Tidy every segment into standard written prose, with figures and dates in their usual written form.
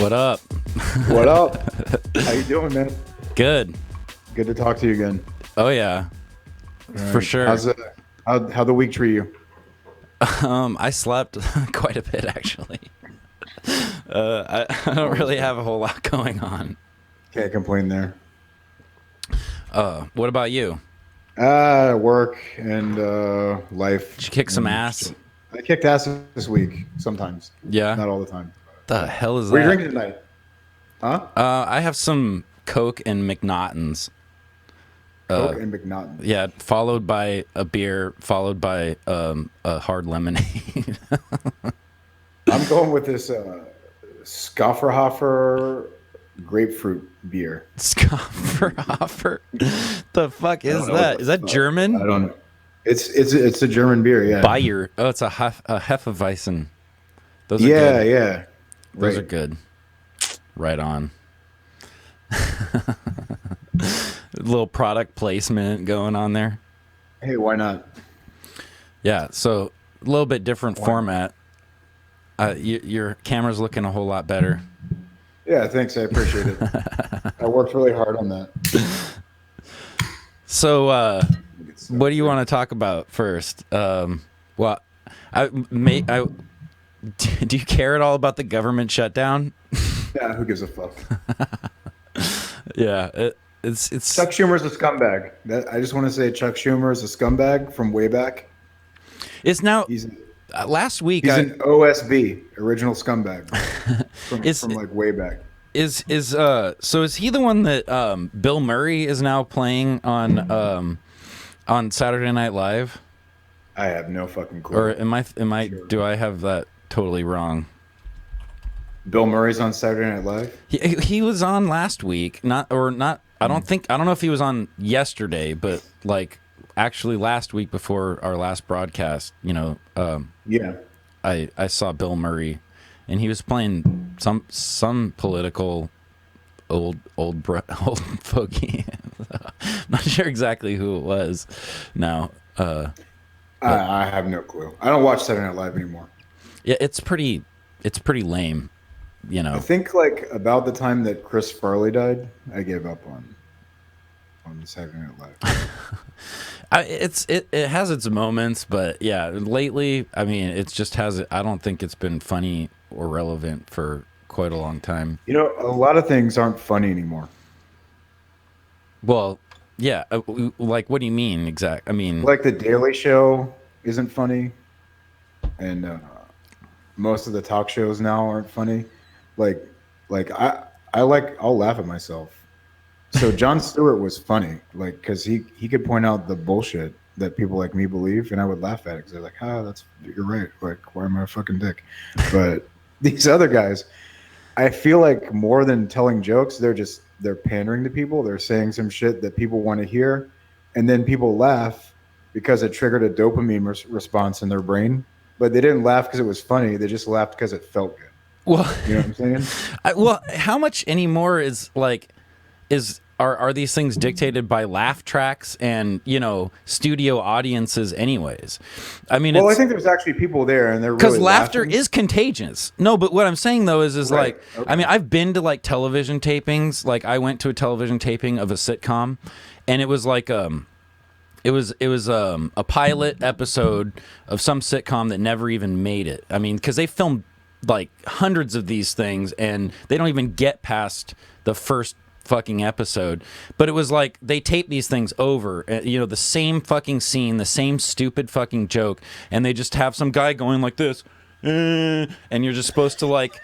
What up? What up? How you doing, man? Good. Good to talk to you again. Oh yeah, for sure. How the week treat you? I slept quite a bit actually. I don't really have a whole lot going on. Can't complain there. What about you? Work and life. Did you kick some ass? I kicked ass this week sometimes. Yeah. Not all the time. The hell is What that? are you drinking tonight? Huh? I have some Coke and McNaughtons. Coke and McNaughton. Yeah, followed by a beer, followed by a hard lemonade. I'm going with this Schafferhofer grapefruit beer. Schafferhofer? The fuck is that? Is that German? I don't know. It's a German beer, yeah. Bayer. Oh, it's a Hefeweizen. Those are good. Yeah. Those are good. Right on. Little product placement going on there. Hey, why not? Yeah, so a little bit different format. Your camera's looking a whole lot better. Yeah, thanks. I appreciate it. I worked really hard on that. So, what do you want to talk about first? Do you care at all about the government shutdown? Yeah, who gives a fuck? Yeah, it's Chuck Schumer's a scumbag. I just want to say Chuck Schumer is a scumbag from way back. It's now. He's last week. He's an OSB, original scumbag, from like way back. So is he the one that Bill Murray is now playing on Saturday Night Live? I have no fucking clue. Or am I? Do I have that totally wrong? Bill Murray's on Saturday Night Live. He was on last week, not. I don't know if he was on yesterday, but like actually last week before our last broadcast. Yeah. I saw Bill Murray, and he was playing some political old fogey. I'm not sure exactly who it was. Now, I have no clue. I don't watch Saturday Night Live anymore. Yeah, it's pretty lame. I think like about the time that Chris Farley died, I gave up on Saturday Night Live. It has its moments, but yeah, lately, I mean, it just has. I don't think it's been funny or relevant for quite a long time. A lot of things aren't funny anymore. Well, yeah, like what do you mean exact? I mean, like The Daily Show isn't funny, and most of the talk shows now aren't funny. I'll laugh at myself. So Jon Stewart was funny, like, because he could point out the bullshit that people like me believe, and I would laugh at it because they're like, you're right. Like, why am I a fucking dick? But these other guys, I feel like more than telling jokes, they're pandering to people. They're saying some shit that people want to hear, and then people laugh because it triggered a dopamine response in their brain. But they didn't laugh because it was funny. They just laughed because it felt good. Well, you know what I'm saying? How much anymore are these things dictated by laugh tracks and studio audiences anyways? I mean, I think there's actually people there, and they're really because laughter laughing. is contagious. No, but what I'm saying though is right. like, okay. I mean, I've been to like television tapings. Like I went to a television taping of a sitcom, and it was like it was a pilot episode of some sitcom that never even made it. I mean, because they filmed like hundreds of these things, and they don't even get past the first fucking episode. But it was like they tape these things over, the same fucking scene, the same stupid fucking joke, and they just have some guy going like this, and you're just supposed to like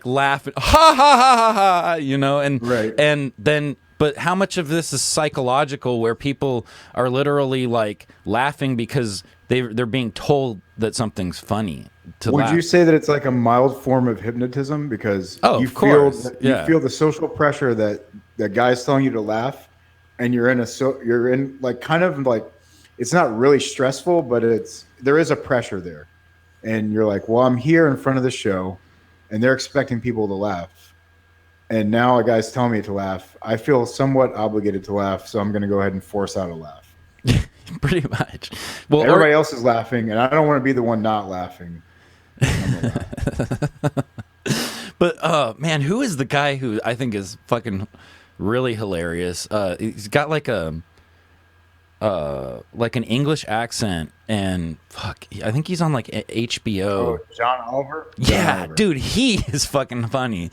laugh at, ha ha ha ha ha, and right. And then. But how much of this is psychological, where people are literally like laughing because they're being told that something's funny to laugh? Would you say that it's like a mild form of hypnotism because you feel the social pressure that the guy's telling you to laugh, and you're in like kind of like, it's not really stressful, but there is a pressure there, and you're like, well, I'm here in front of the show, and they're expecting people to laugh. And now a guy's telling me to laugh. I feel somewhat obligated to laugh, so I'm going to go ahead and force out a laugh. Pretty much. Well, everybody else is laughing, and I don't want to be the one not laughing. But man, who is the guy who I think is fucking really hilarious? He's got like an English accent, and fuck, I think he's on like HBO. Oh, John Oliver. Yeah, dude, he is fucking funny.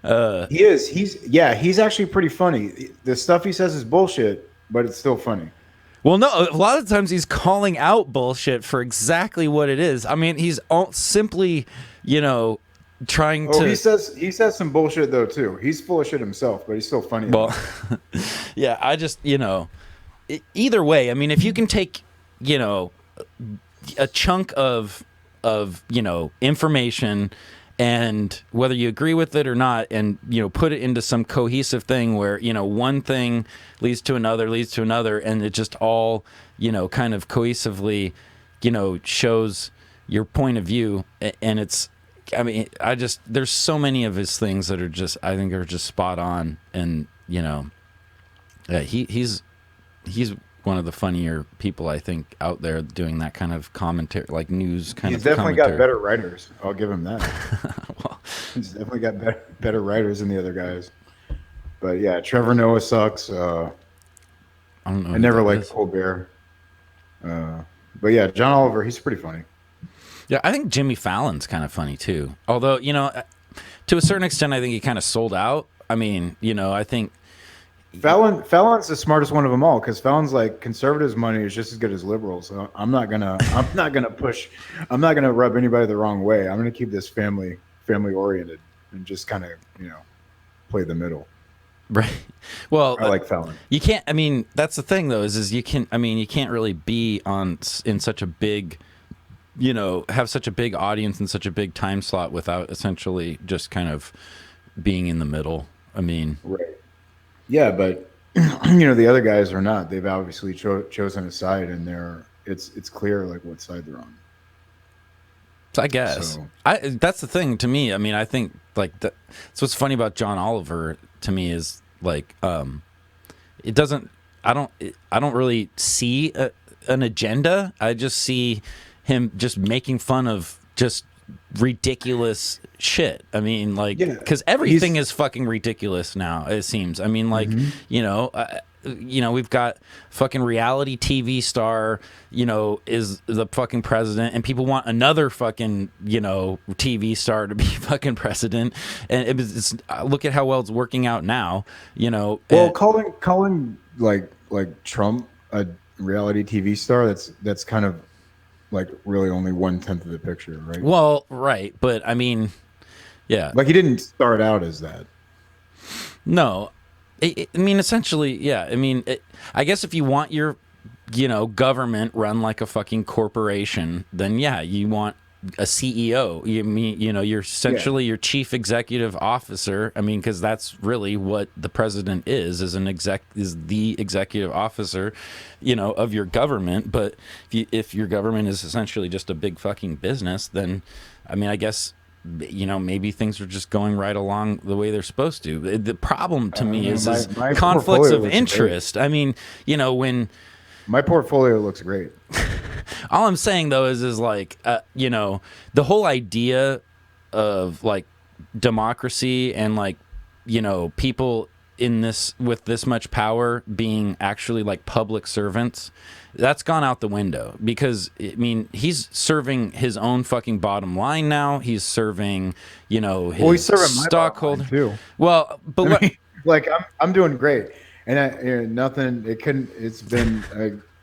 He is. He's actually pretty funny. The stuff he says is bullshit, but it's still funny. Well, no, a lot of times he's calling out bullshit for exactly what it is. I mean, he's simply, trying to. He says some bullshit though too. He's full of shit himself, but he's still funny. Well, yeah, I just, either way, I mean, if you can take, a chunk of information, and whether you agree with it or not, and put it into some cohesive thing where one thing leads to another, and it just all kind of cohesively shows your point of view. And it's, I mean, there's so many of his things that are just, I think, are just spot on. And he's one of the funnier people, I think, out there doing that kind of commentary, like news kind of commentary. He's definitely got better writers. I'll give him that. Well, he's definitely got better writers than the other guys. But yeah, Trevor Noah sucks. I don't know. I never liked Colbert. But yeah, John Oliver, he's pretty funny. Yeah, I think Jimmy Fallon's kind of funny too. Although, to a certain extent, I think he kind of sold out. I mean, I think Fallon's the smartest one of them all, because Fallon's like, conservatives' money is just as good as liberals. So I'm not gonna rub anybody the wrong way. I'm gonna keep this family oriented and just kind of play the middle. Right. Well, I like Fallon. You can't. I mean, that's the thing though. Is you can. I mean, you can't really be in such a big, have such a big audience and such a big time slot without essentially just kind of being in the middle. I mean, right. Yeah, but the other guys are not. They've obviously chosen a side, and it's clear like what side they're on. So I guess that's the thing to me. I mean, I think like that's what's funny about John Oliver to me is like it doesn't. I don't really see an agenda. I just see him just making fun of just ridiculous shit. I mean, like, because everything is fucking ridiculous now, it seems. I mean, like, we've got fucking reality TV star, is the fucking president, and people want another fucking, TV star to be fucking president. And it's look at how well it's working out now, Well, calling like Trump a reality TV star, that's kind of like really only 1/10 of the picture, right? Well, right, but I mean, yeah, like he didn't start out as that. No, I mean, essentially, yeah. I mean, I guess if you want your, government run like a fucking corporation, then yeah, you want a CEO. You mean, you're essentially your chief executive officer. I mean, because that's really what the president is the executive officer, of your government. But if your government is essentially just a big fucking business, then, I mean, I guess, maybe things are just going right along the way they're supposed to. The problem to me is my conflicts of interest. Great. I mean, when my portfolio looks great. All I'm saying though is like, the whole idea of like democracy and like, people with this much power being actually like public servants, that's gone out the window, because I mean, he's serving his own fucking bottom line now. He's serving, his he's serving stockholder too. Well, but like I'm doing great, and nothing. It's been.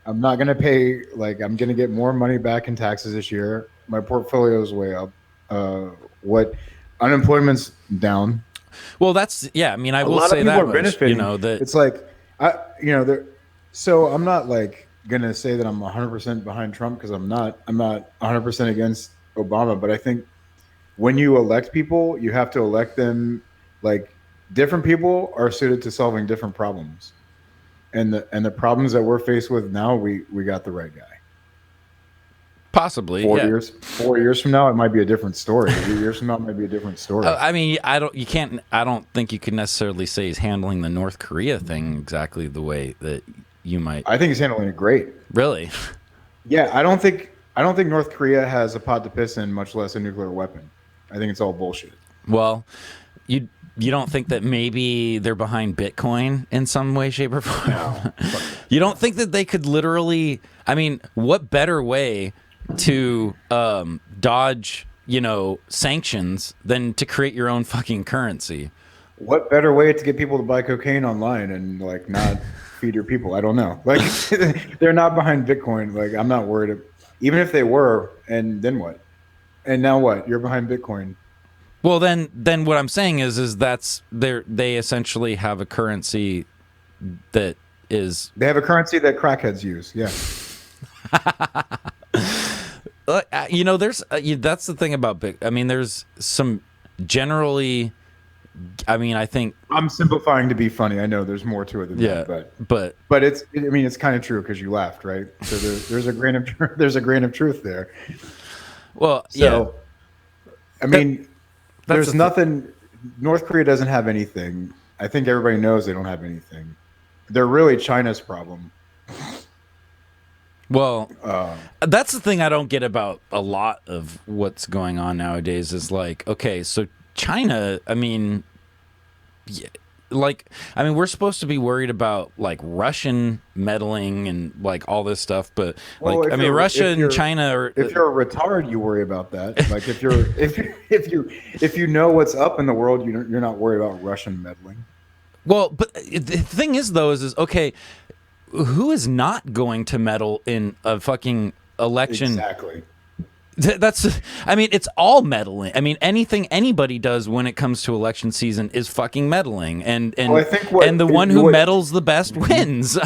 I'm not gonna pay. Like, I'm gonna get more money back in taxes this year. My portfolio is way up. Unemployment's down. Well, that's I mean, I will say that much. That it's like so I'm not like gonna say that I'm 100% behind Trump, because I'm not 100% against Obama, but I think when you elect people, you have to elect them like different people are suited to solving different problems, and the problems that we're faced with now, we got the right guy. Possibly 4 years from now, it might be a different story. 8 years from now, it might be a different story. I mean, I don't think you can necessarily say he's handling the North Korea thing exactly the way that you might. I think he's handling it great. Really? Yeah, I don't think North Korea has a pot to piss in, much less a nuclear weapon. I think it's all bullshit. Well, you don't think that maybe they're behind Bitcoin in some way, shape, or form? No. You don't think that they could literally? I mean, what better way to dodge, sanctions than to create your own fucking currency? What better way to get people to buy cocaine online and like not feed your people? I don't know. Like they're not behind Bitcoin. Like I'm not worried. Even if they were, and then what? And now what? You're behind Bitcoin. Well, then what I'm saying is they essentially have a currency that is. They have a currency that crackheads use. Yeah. There's that's the thing about Bitcoin. I mean, there's some generally. I mean, I think I'm simplifying to be funny. I know there's more to it than that, but it's. I mean, it's kind of true because you laughed, right? So there's a grain of there's a grain of truth there. Well, so, yeah. I mean, there's nothing. North Korea doesn't have anything. I think everybody knows they don't have anything. They're really China's problem. Well, that's the thing I don't get about a lot of what's going on nowadays is like, okay, so China, I mean, we're supposed to be worried about like Russian meddling and like all this stuff, but Russia and China are. If you're a retard, you worry about that. Like if you know what's up in the world, you're not worried about Russian meddling. Well, but the thing is though is okay, who is not going to meddle in a fucking election? Exactly. It's all meddling. I mean, anything anybody does when it comes to election season is fucking meddling, and the one who meddles the best wins.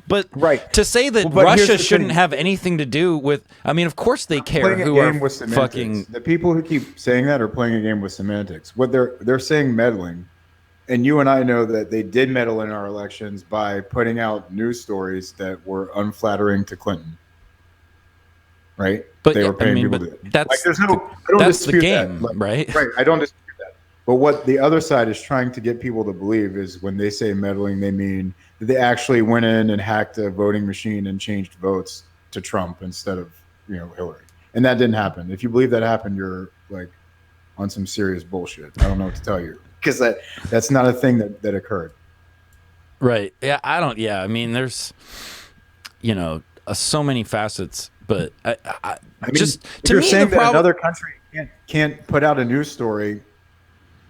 But right. To say that Russia shouldn't have anything to do with, I mean, of course they care. Who are fucking the people who keep saying that are playing a game with semantics. What they're saying meddling, and you and I know that they did meddle in our elections by putting out news stories that were unflattering to Clinton. Right, but they were paying people to. That's I don't dispute the game, that. right? Right, I don't dispute that. But what the other side is trying to get people to believe is when they say meddling, they mean that they actually went in and hacked a voting machine and changed votes to Trump instead of Hillary, and that didn't happen. If you believe that happened, you're like on some serious bullshit. I don't know what to tell you because that's not a thing that occurred. Right? Yeah, I don't. Yeah, I mean, there's so many facets. But I mean, just to you're me, saying the problem, that another country can't put out a news story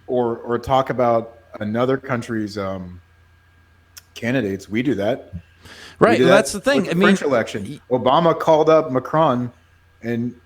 or talk about another country's candidates. We do that, right? That's the thing. I mean, French election. Obama called up Macron and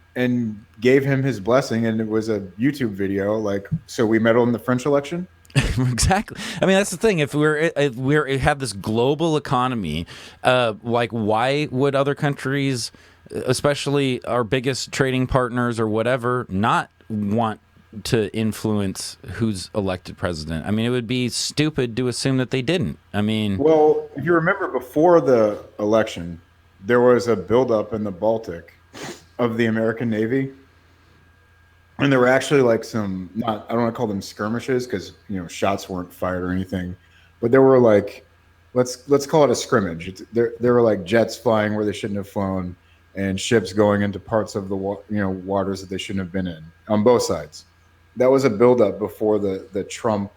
gave him his blessing, and it was a YouTube video. Like, so we meddled in the French election. Exactly. I mean, that's the thing. If we have this global economy, like, why would other countries, especially our biggest trading partners or whatever, not want to influence who's elected president? I mean, it would be stupid to assume that they didn't. I mean, well, if you remember before the election, there was a buildup in the Baltic of the American Navy. And there were actually like some, I don't want to call them skirmishes because, shots weren't fired or anything, but there were like, let's call it a scrimmage. There were like jets flying where they shouldn't have flown and ships going into parts of the, waters that they shouldn't have been in on both sides. That was a buildup before the Trump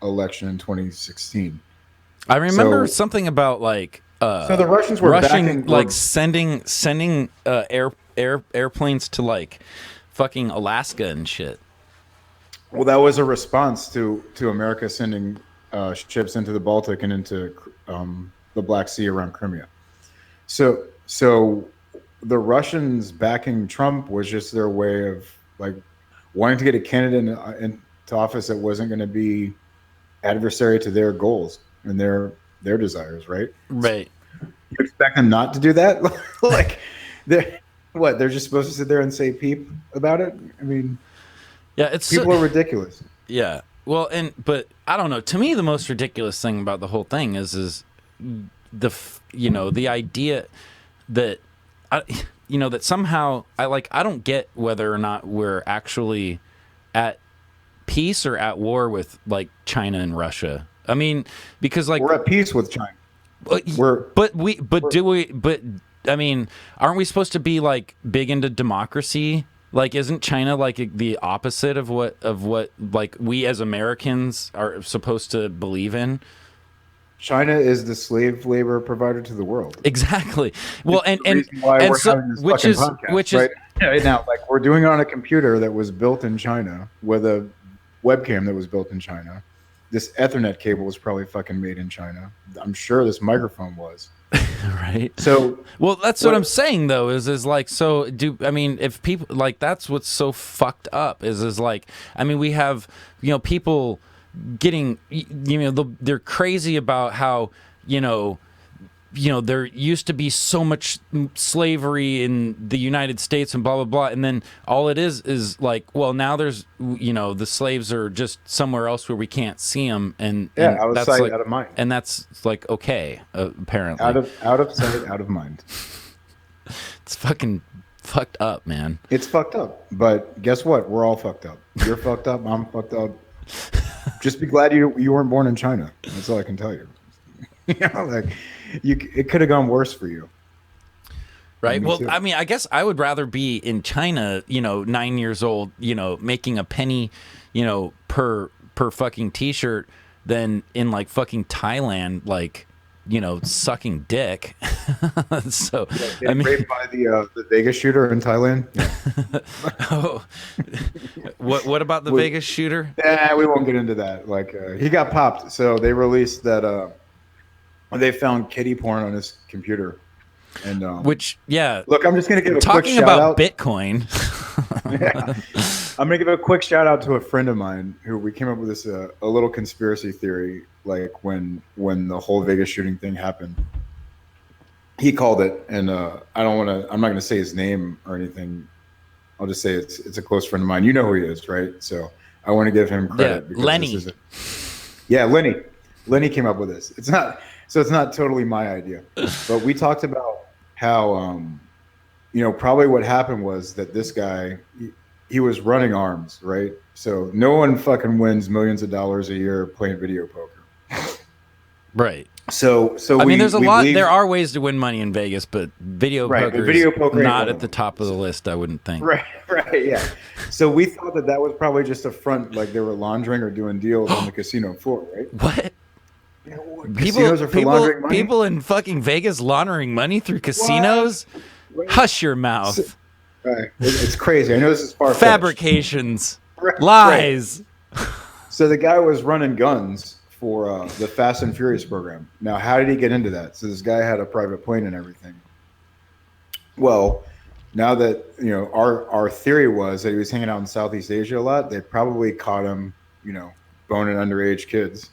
election in 2016. I remember something about like, so the Russians were sending airplanes to like fucking Alaska and shit. Well, that was a response to America sending ships into the Baltic and into the Black Sea around Crimea. So the Russians backing Trump was just their way of like wanting to get a candidate into office that wasn't going to be adversary to their goals and their desires, right? Right. You expect them not to do that? Like, they're just supposed to sit there and say peep about it? I mean, yeah, people are ridiculous. Yeah. Well, but I don't know. To me, the most ridiculous thing about the whole thing is the idea that that somehow I don't get whether or not we're actually at peace or at war with like China and Russia. I mean, because like we're at peace with China. I mean, aren't we supposed to be like big into democracy Like, isn't China like the opposite of what like we as Americans are supposed to believe in? China is the slave labor provider to the world. Exactly. Well, It's the reason why we're so having this fucking podcast, right? Right now, like we're doing it on a computer that was built in China with a webcam that was built in China. This Ethernet cable was probably fucking made in China. I'm sure this microphone was. Right. So, well, that's what I'm saying though. Is like, so do I mean, if people like, that's what's so fucked up. Is like, I mean, we have, you know, people getting, you know, they're crazy about how, you know, there used to be so much slavery in the United States and blah blah blah, and then all it is like, well, now there's, you know, the slaves are just somewhere else where we can't see them, and out of that's sight, like, out of mind, and that's like okay, apparently out of sight, out of mind. It's fucking fucked up, man. It's fucked up, but guess what? We're all fucked up. You're fucked up. I'm fucked up. Just be glad you weren't born in China. That's all I can tell you. You know, like it could have gone worse for you. Right. Well, too. I mean, I guess I would rather be in China, you know, 9 years old, you know, making a penny, you know, per fucking t-shirt than in like fucking Thailand, like, you know, sucking dick. So I mean, raped by the Vegas shooter in Thailand. Yeah. Oh, what about the Vegas shooter? Yeah, we won't get into that. Like he got popped, so they released that. They found kiddie porn on his computer, and which, yeah. Look, I'm just gonna give a quick talking shout about out. Bitcoin. Yeah. I'm gonna give a quick shout out to a friend of mine who we came up with this a little conspiracy theory, like when the whole Vegas shooting thing happened. He called it, and I'm not gonna say his name or anything. I'll just say it's a close friend of mine. You know who he is, right? So I want to give him credit. Yeah, Lenny. Yeah, Lenny. Lenny came up with this. It's not totally my idea, but we talked about how you know, probably what happened was that this guy he was running arms, right? So no one fucking wins millions of dollars a year playing video poker. Right. So I mean, there's a lot. There are ways to win money in Vegas, but video poker is not at the top of the list, I wouldn't think. Right, yeah. So we thought that was probably just a front, like they were laundering or doing deals on the casino floor, right? What? You know, casinos are for laundering money? People in fucking Vegas laundering money through casinos? What? Hush your mouth. Right. It's crazy. I know this is far-fetched. Fabrications. Right. Lies. Right. So the guy was running guns for the Fast and Furious program. Now, how did he get into that? So this guy had a private plane and everything. Well, now that, you know, our theory was that he was hanging out in Southeast Asia a lot, they probably caught him, you know, boning underage kids.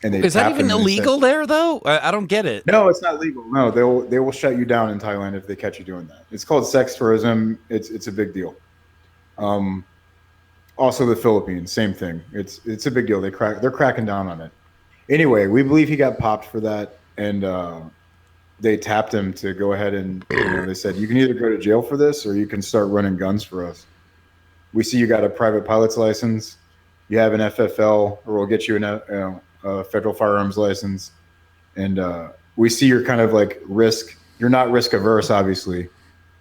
And is that even illegal there, though? I don't get it. No, it's not legal. No, they will shut you down in Thailand if they catch you doing that. It's called sex tourism. It's a big deal. Also, the Philippines, same thing. It's a big deal. They're cracking down on it. Anyway, we believe he got popped for that, and they tapped him to go ahead and, you know, they said, you can either go to jail for this or you can start running guns for us. We see you got a private pilot's license. You have an FFL, or we'll get you a federal firearms license, and we see you're kind of like you're not risk averse, obviously,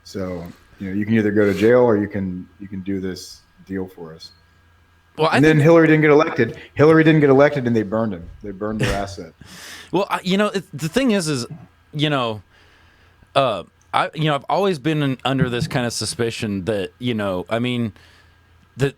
so, you know, you can either go to jail or you can do this deal for us. Well, and then Hillary didn't get elected, and they burned him. They burned their asset. Well, you know, the thing is, you know, I've always been under this kind of suspicion that, you know, I mean, that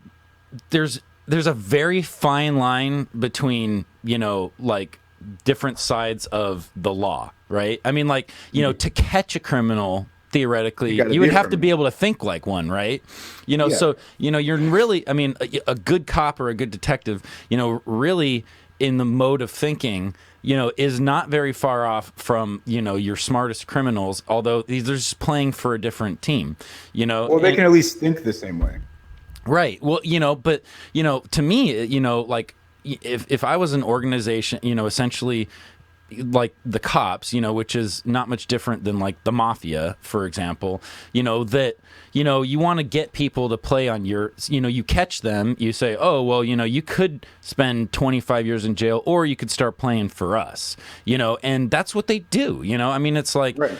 there's a very fine line between, you know, like different sides of the law, right? I mean, like, you know, to catch a criminal, theoretically, you would have to be able to think like one, right? You know, so, you know, you're really, I mean, a good cop or a good detective, you know, really in the mode of thinking, you know, is not very far off from, you know, your smartest criminals, although they're just playing for a different team, you know. Well, they can at least think the same way. Right. Well, you know, but, you know, to me, you know, like if I was an organization, you know, essentially, like the cops, which is not much different than like the mafia, for example, that, you want to get people to play on your, you catch them, you say, oh, well, you could spend 25 years in jail, or you could start playing for us, and that's what they do, I mean, it's like, Right.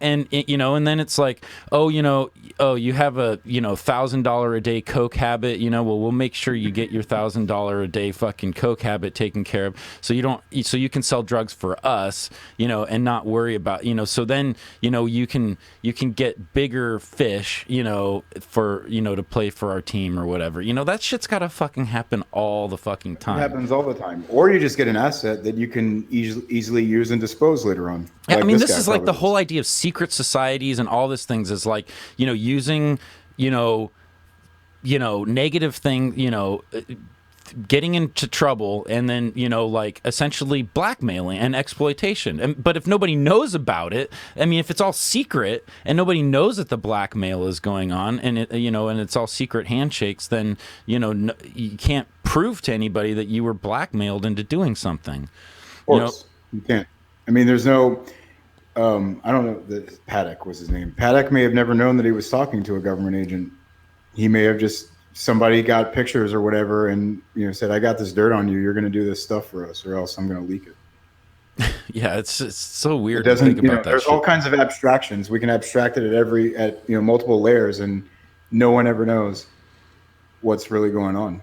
and then it's like, oh, you have a, $1,000 a day coke habit, well, we'll make sure you get your $1,000 a day fucking coke habit taken care of, so you can sell drugs for us, and not worry about, so then, you can get bigger fish, for, to play for our team or whatever. That shit's gotta fucking happen all the fucking time. It happens all the time. Or you just get an asset that you can easily use and dispose later on. Yeah, Like I mean, this is like the probably whole idea of secret societies and all these things is like, using, negative thing, getting into trouble, and then like essentially blackmailing and exploitation. But if nobody knows about it, I mean, if it's all secret and nobody knows that the blackmail is going on, and and it's all secret handshakes, then you can't prove to anybody that you were blackmailed into doing something. Of course, you can't. I mean, there's no. I don't know. Paddock was his name. Paddock may have never known that he was talking to a government agent. He may have just. Somebody got pictures or whatever and said, I got this dirt on you, you're going to do this stuff for us or else I'm going to leak it. Yeah, it's so weird to think about that there's shit. all kinds of abstractions. We can abstract it at multiple layers, and no one ever knows what's really going on.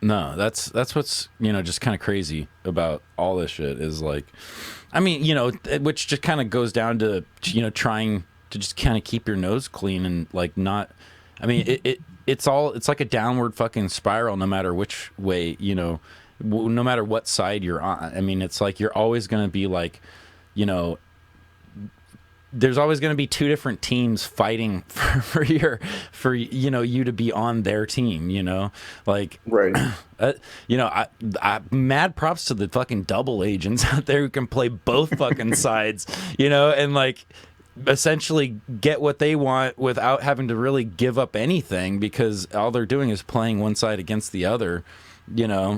No, that's what's just kind of crazy about all this shit is like, I mean, which just kind of goes down to trying to just kind of keep your nose clean and like not, I mean, it's like a downward fucking spiral no matter which way, no matter what side you're on. I mean, it's like you're always going to be like, there's always going to be two different teams fighting for you to be on their team, like, right. I mad props to the fucking double agents out there who can play both fucking sides, and like essentially get what they want without having to really give up anything, because all they're doing is playing one side against the other, Yeah.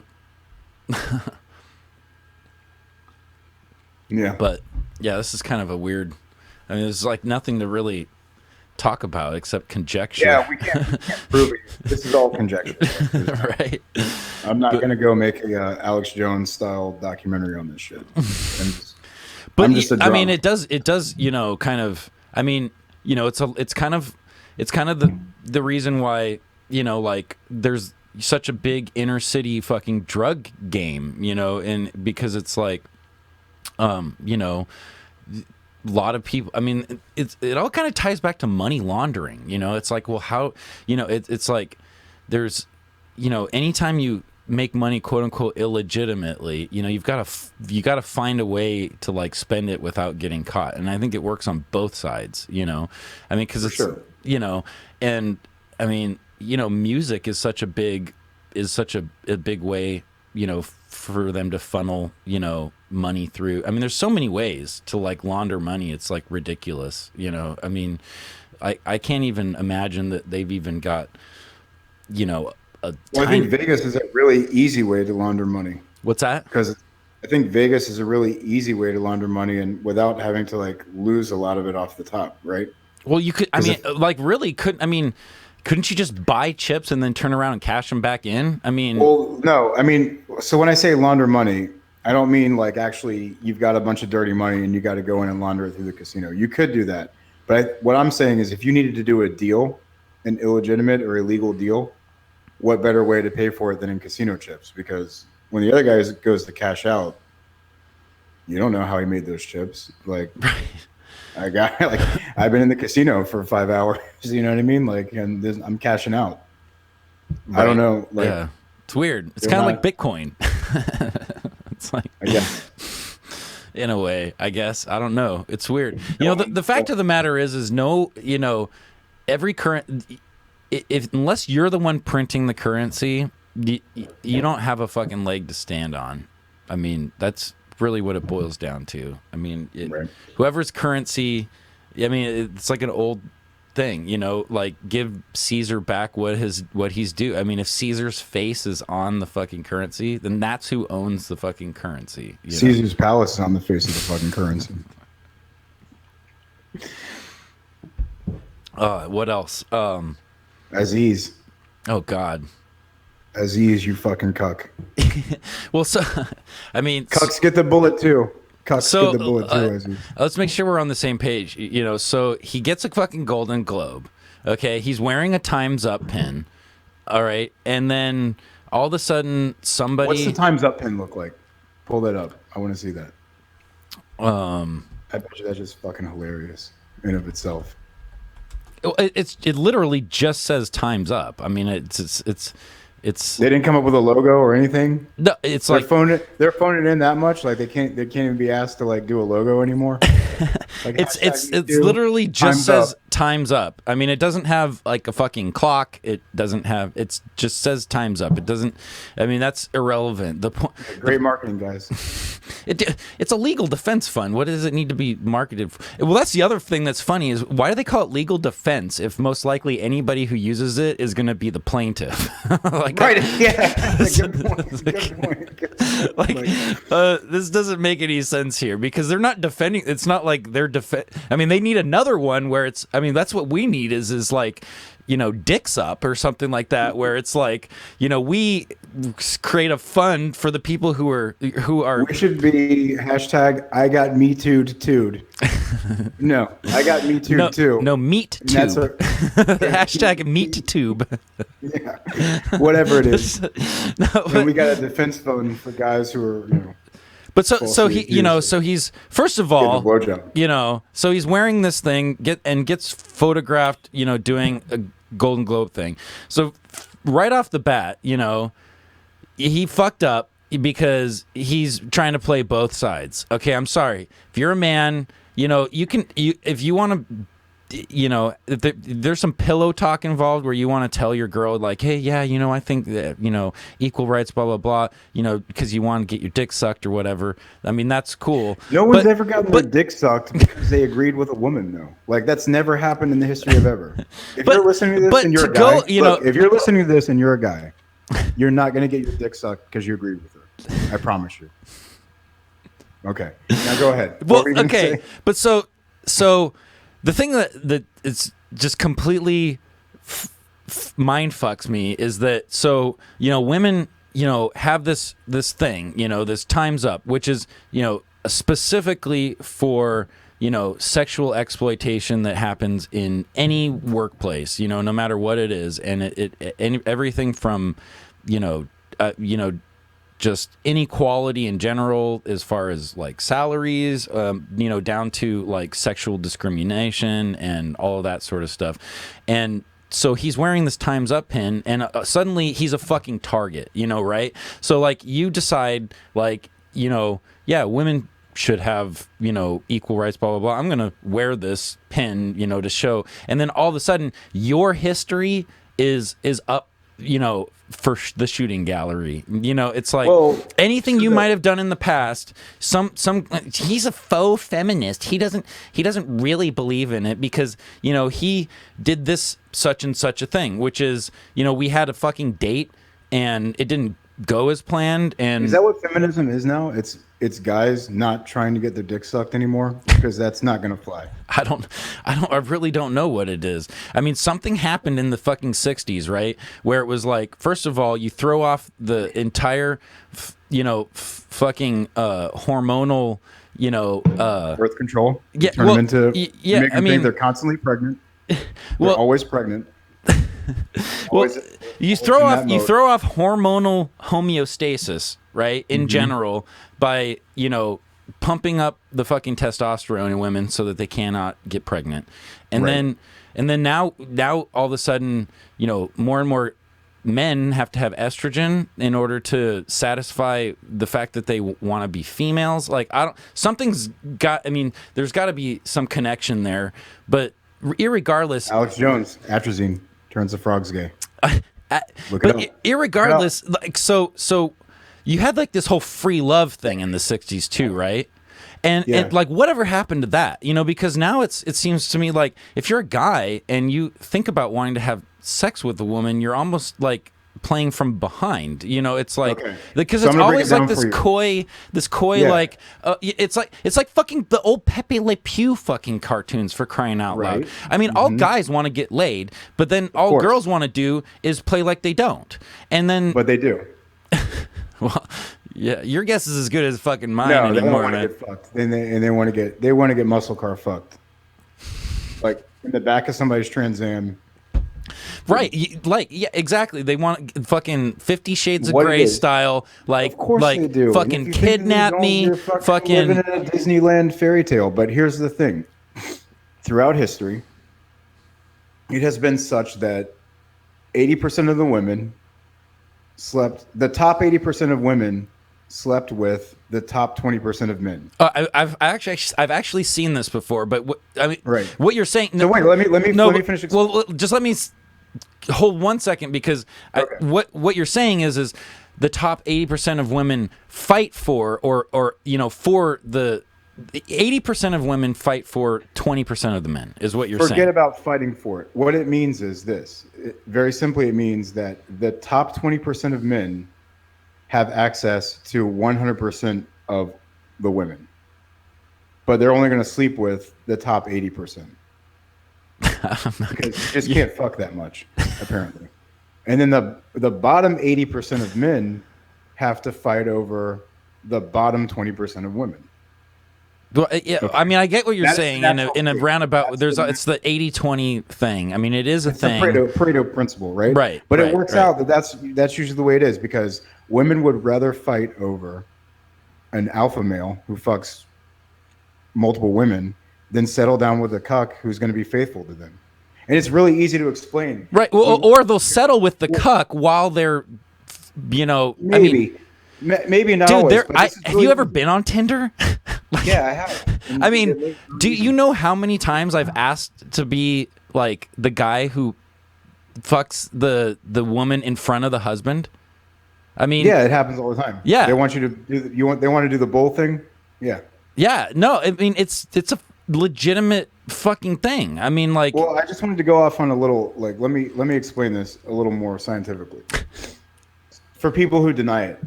But yeah, this is kind of a weird, I mean, there's like nothing to really talk about except conjecture. Yeah, we can't prove it. This is all conjecture. Right. I'm not going to go make a Alex Jones style documentary on this shit. But I mean, it does, kind of, I mean, it's kind of the reason why, like there's such a big inner city fucking drug game, and because it's like, a lot of people, I mean, it all kind of ties back to money laundering, it's like, well, how, it's like there's, anytime you make money quote unquote illegitimately, you've got to find a way to like spend it without getting caught, and I think it works on both sides, I mean, because it's sure. And I mean, music is such a big way, for them to funnel, money through. I mean, there's so many ways to like launder money, it's like ridiculous, I mean, I can't even imagine that they've even got, I think Vegas is a really easy way to launder money. What's that? Because I think Vegas is a really easy way to launder money, and without having to like lose a lot of it off the top, right? Well, you could. I mean, couldn't you just buy chips and then turn around and cash them back in? I mean, well, no. I mean, so when I say launder money, I don't mean like actually you've got a bunch of dirty money and you got to go in and launder it through the casino. You could do that, but what I'm saying is, if you needed to do a deal, an illegitimate or illegal deal, what better way to pay for it than in casino chips? Because when the other guy goes to cash out, you don't know how he made those chips. Like, I've been in the casino for 5 hours. You know what I mean? Like, and I'm cashing out. Right. I don't know. Like, yeah, it's weird. It's kind of like Bitcoin. It's like, in a way, I guess. I don't know. It's weird. The fact of the matter is no, every current. Unless you're the one printing the currency, you don't have a fucking leg to stand on. I mean, that's really what it boils down to. I mean, right. Whoever's currency, I mean, it's like an old thing, you know, like give Caesar back what he's due. I mean, if Caesar's face is on the fucking currency, then that's who owns the fucking currency. Caesar's palace is on the face of the fucking currency. What else? Aziz. Oh God. Aziz, you fucking cuck. Well, so I mean, cucks get the bullet too. Cucks get the bullet too, Aziz. Let's make sure we're on the same page. You know, so he gets a fucking Golden Globe. Okay, he's wearing a Time's Up pin. All right, and then all of a sudden, somebody. What's the Time's Up pin look like? Pull that up. I want to see that. I bet you that's just fucking hilarious in of itself. It literally just says Time's Up. I mean, it's. They didn't come up with a logo or anything. No, it's they're like phoning it in that much. Like they can't even be asked to like do a logo anymore. Like it's literally just says Time's Up. I mean, it doesn't have like a fucking clock. It doesn't have. It just says Time's Up. It doesn't. I mean, that's irrelevant. The point. Great marketing, guys. It's a legal defense fund. What does it need to be marketed for? Well, that's the other thing that's funny is why do they call it legal defense if most likely anybody who uses it is going to be the plaintiff? Like, right? Yeah. Good point. This doesn't make any sense here because they're not defending. It's not like they're I mean, they need another one where it's. I mean, that's what we need is like, you know, dicks up or something like that, where it's like, you know, we create a fund for the people who are. We should be hashtag I got me too tooed. No, I got me too too. No, meat tube. Hashtag meat tube. Yeah, whatever it is. And we got a defense fund for guys who are, you know. But so he, you know, so he's first of all, you know, so he's wearing this thing gets photographed, you know, doing a Golden Globe thing. So right off the bat, you know, he fucked up because he's trying to play both sides. Okay, I'm sorry. If you're a man, you know, if you want to. You know, if there's some pillow talk involved where you want to tell your girl like, hey, yeah, you know, I think that, you know, equal rights, blah, blah, blah, you know, because you want to get your dick sucked or whatever. I mean, that's cool. No one's ever gotten their dick sucked because they agreed with a woman, though. Like, that's never happened in the history of ever. If you're listening to this and you're a guy, if you're listening to this and you're a guy, you're not going to get your dick sucked because you agreed with her. I promise you. Okay. Now go ahead. Well, okay. But so the thing that is just completely mind fucks me is that, so, you know, women, you know, have this thing, you know, this Time's Up, which is, you know, specifically for, you know, sexual exploitation that happens in any workplace, you know, no matter what it is. And everything from, you know, just inequality in general as far as like salaries, you know, down to like sexual discrimination and all of that sort of stuff. And so he's wearing this Time's Up pin and suddenly he's a fucking target, you know, right? So like you decide like, you know, yeah, women should have, you know, equal rights, blah, blah, blah. I'm going to wear this pin, you know, to show. And then all of a sudden your history is up, you know, for the shooting gallery. You know, it's like anything you might have done in the past, he's a faux feminist. He doesn't really believe in it because, you know, he did this such and such a thing, which is, you know, we had a fucking date and it didn't go as planned. And is that what feminism is now? It's guys not trying to get their dick sucked anymore because that's not going to fly. I really don't know what it is. I mean, something happened in the fucking 60s, right? Where it was like, first of all, you throw off the entire, you know, fucking hormonal, you know, birth control. Yeah. Turn them into, make them think they're constantly pregnant. They're always pregnant. Well, you throw off hormonal homeostasis, right? In general, by, you know, pumping up the fucking testosterone in women so that they cannot get pregnant, and then now all of a sudden, you know, more and more men have to have estrogen in order to satisfy the fact that they want to be females. Like, there's got to be some connection there, but irregardless, Alex Jones, atrazine turns the frogs gay. Irregardless, like so you had like this whole free love thing in the 60s too, right? And like, whatever happened to that? You know, because now it seems to me like if you're a guy and you think about wanting to have sex with a woman, you're almost like playing from behind. You know, it's like because So it's I'm gonna break always it down like this coy Yeah. like it's like fucking the old Pepe Le Pew fucking cartoons, for crying out loud. Right. I mean, all guys want to get laid, but then all course. girls want to do is play like they don't. And then But they do. well, yeah, your guess is as good as fucking mine No, they don't anymore, want to man. get fucked. And they want to get muscle car fucked. Like in the back of somebody's Trans Am. Right, yeah, exactly. They want fucking 50 Shades of What it Grey is. style, like, Of course like they do. And fucking if you think kidnap you're me, you're fucking. living in a Disneyland fairy tale. But here's the thing: throughout history, it has been such that 80% of the women slept. The top 80% of women slept with the top 20% of men. I've actually seen this before, but Right. what you're saying. So wait, let me finish. Well, just let me hold 1 second, because what you're saying is the top 80% of women fight for, or you know, for the 80% of women fight for 20% of the men, is what you're saying. Forget about fighting for it. What it means is this. Very simply, it means that the top 20% of men have access to 100% of the women, but they're only going to sleep with the top 80%. Because you just can't fuck that much, apparently. And then the bottom 80% of men have to fight over the bottom 20% of women. Well, yeah, Okay. I mean, I get what you're That's saying in a roundabout. It's the 80-20 thing. I mean, it is a thing. The Pareto principle, right? Right. But right, it works right. out that's usually the way it is, because women would rather fight over an alpha male who fucks multiple women than settle down with a cuck who's going to be faithful to them. And it's really easy to explain. Right. Well, or they'll settle with the cuck while they're, you know, Maybe. Maybe not dude, always. But have you ever been on Tinder? Yeah, I have. I mean, do you know how many times I've asked to be like the guy who fucks the woman in front of the husband? I mean, yeah, it happens all the time. Yeah. They want you to do they want to do the bull thing. Yeah. Yeah, no, I mean, it's a legitimate fucking thing. I mean, like, Well, I just wanted to go off on a little, like, let me explain this a little more scientifically. For people who deny it,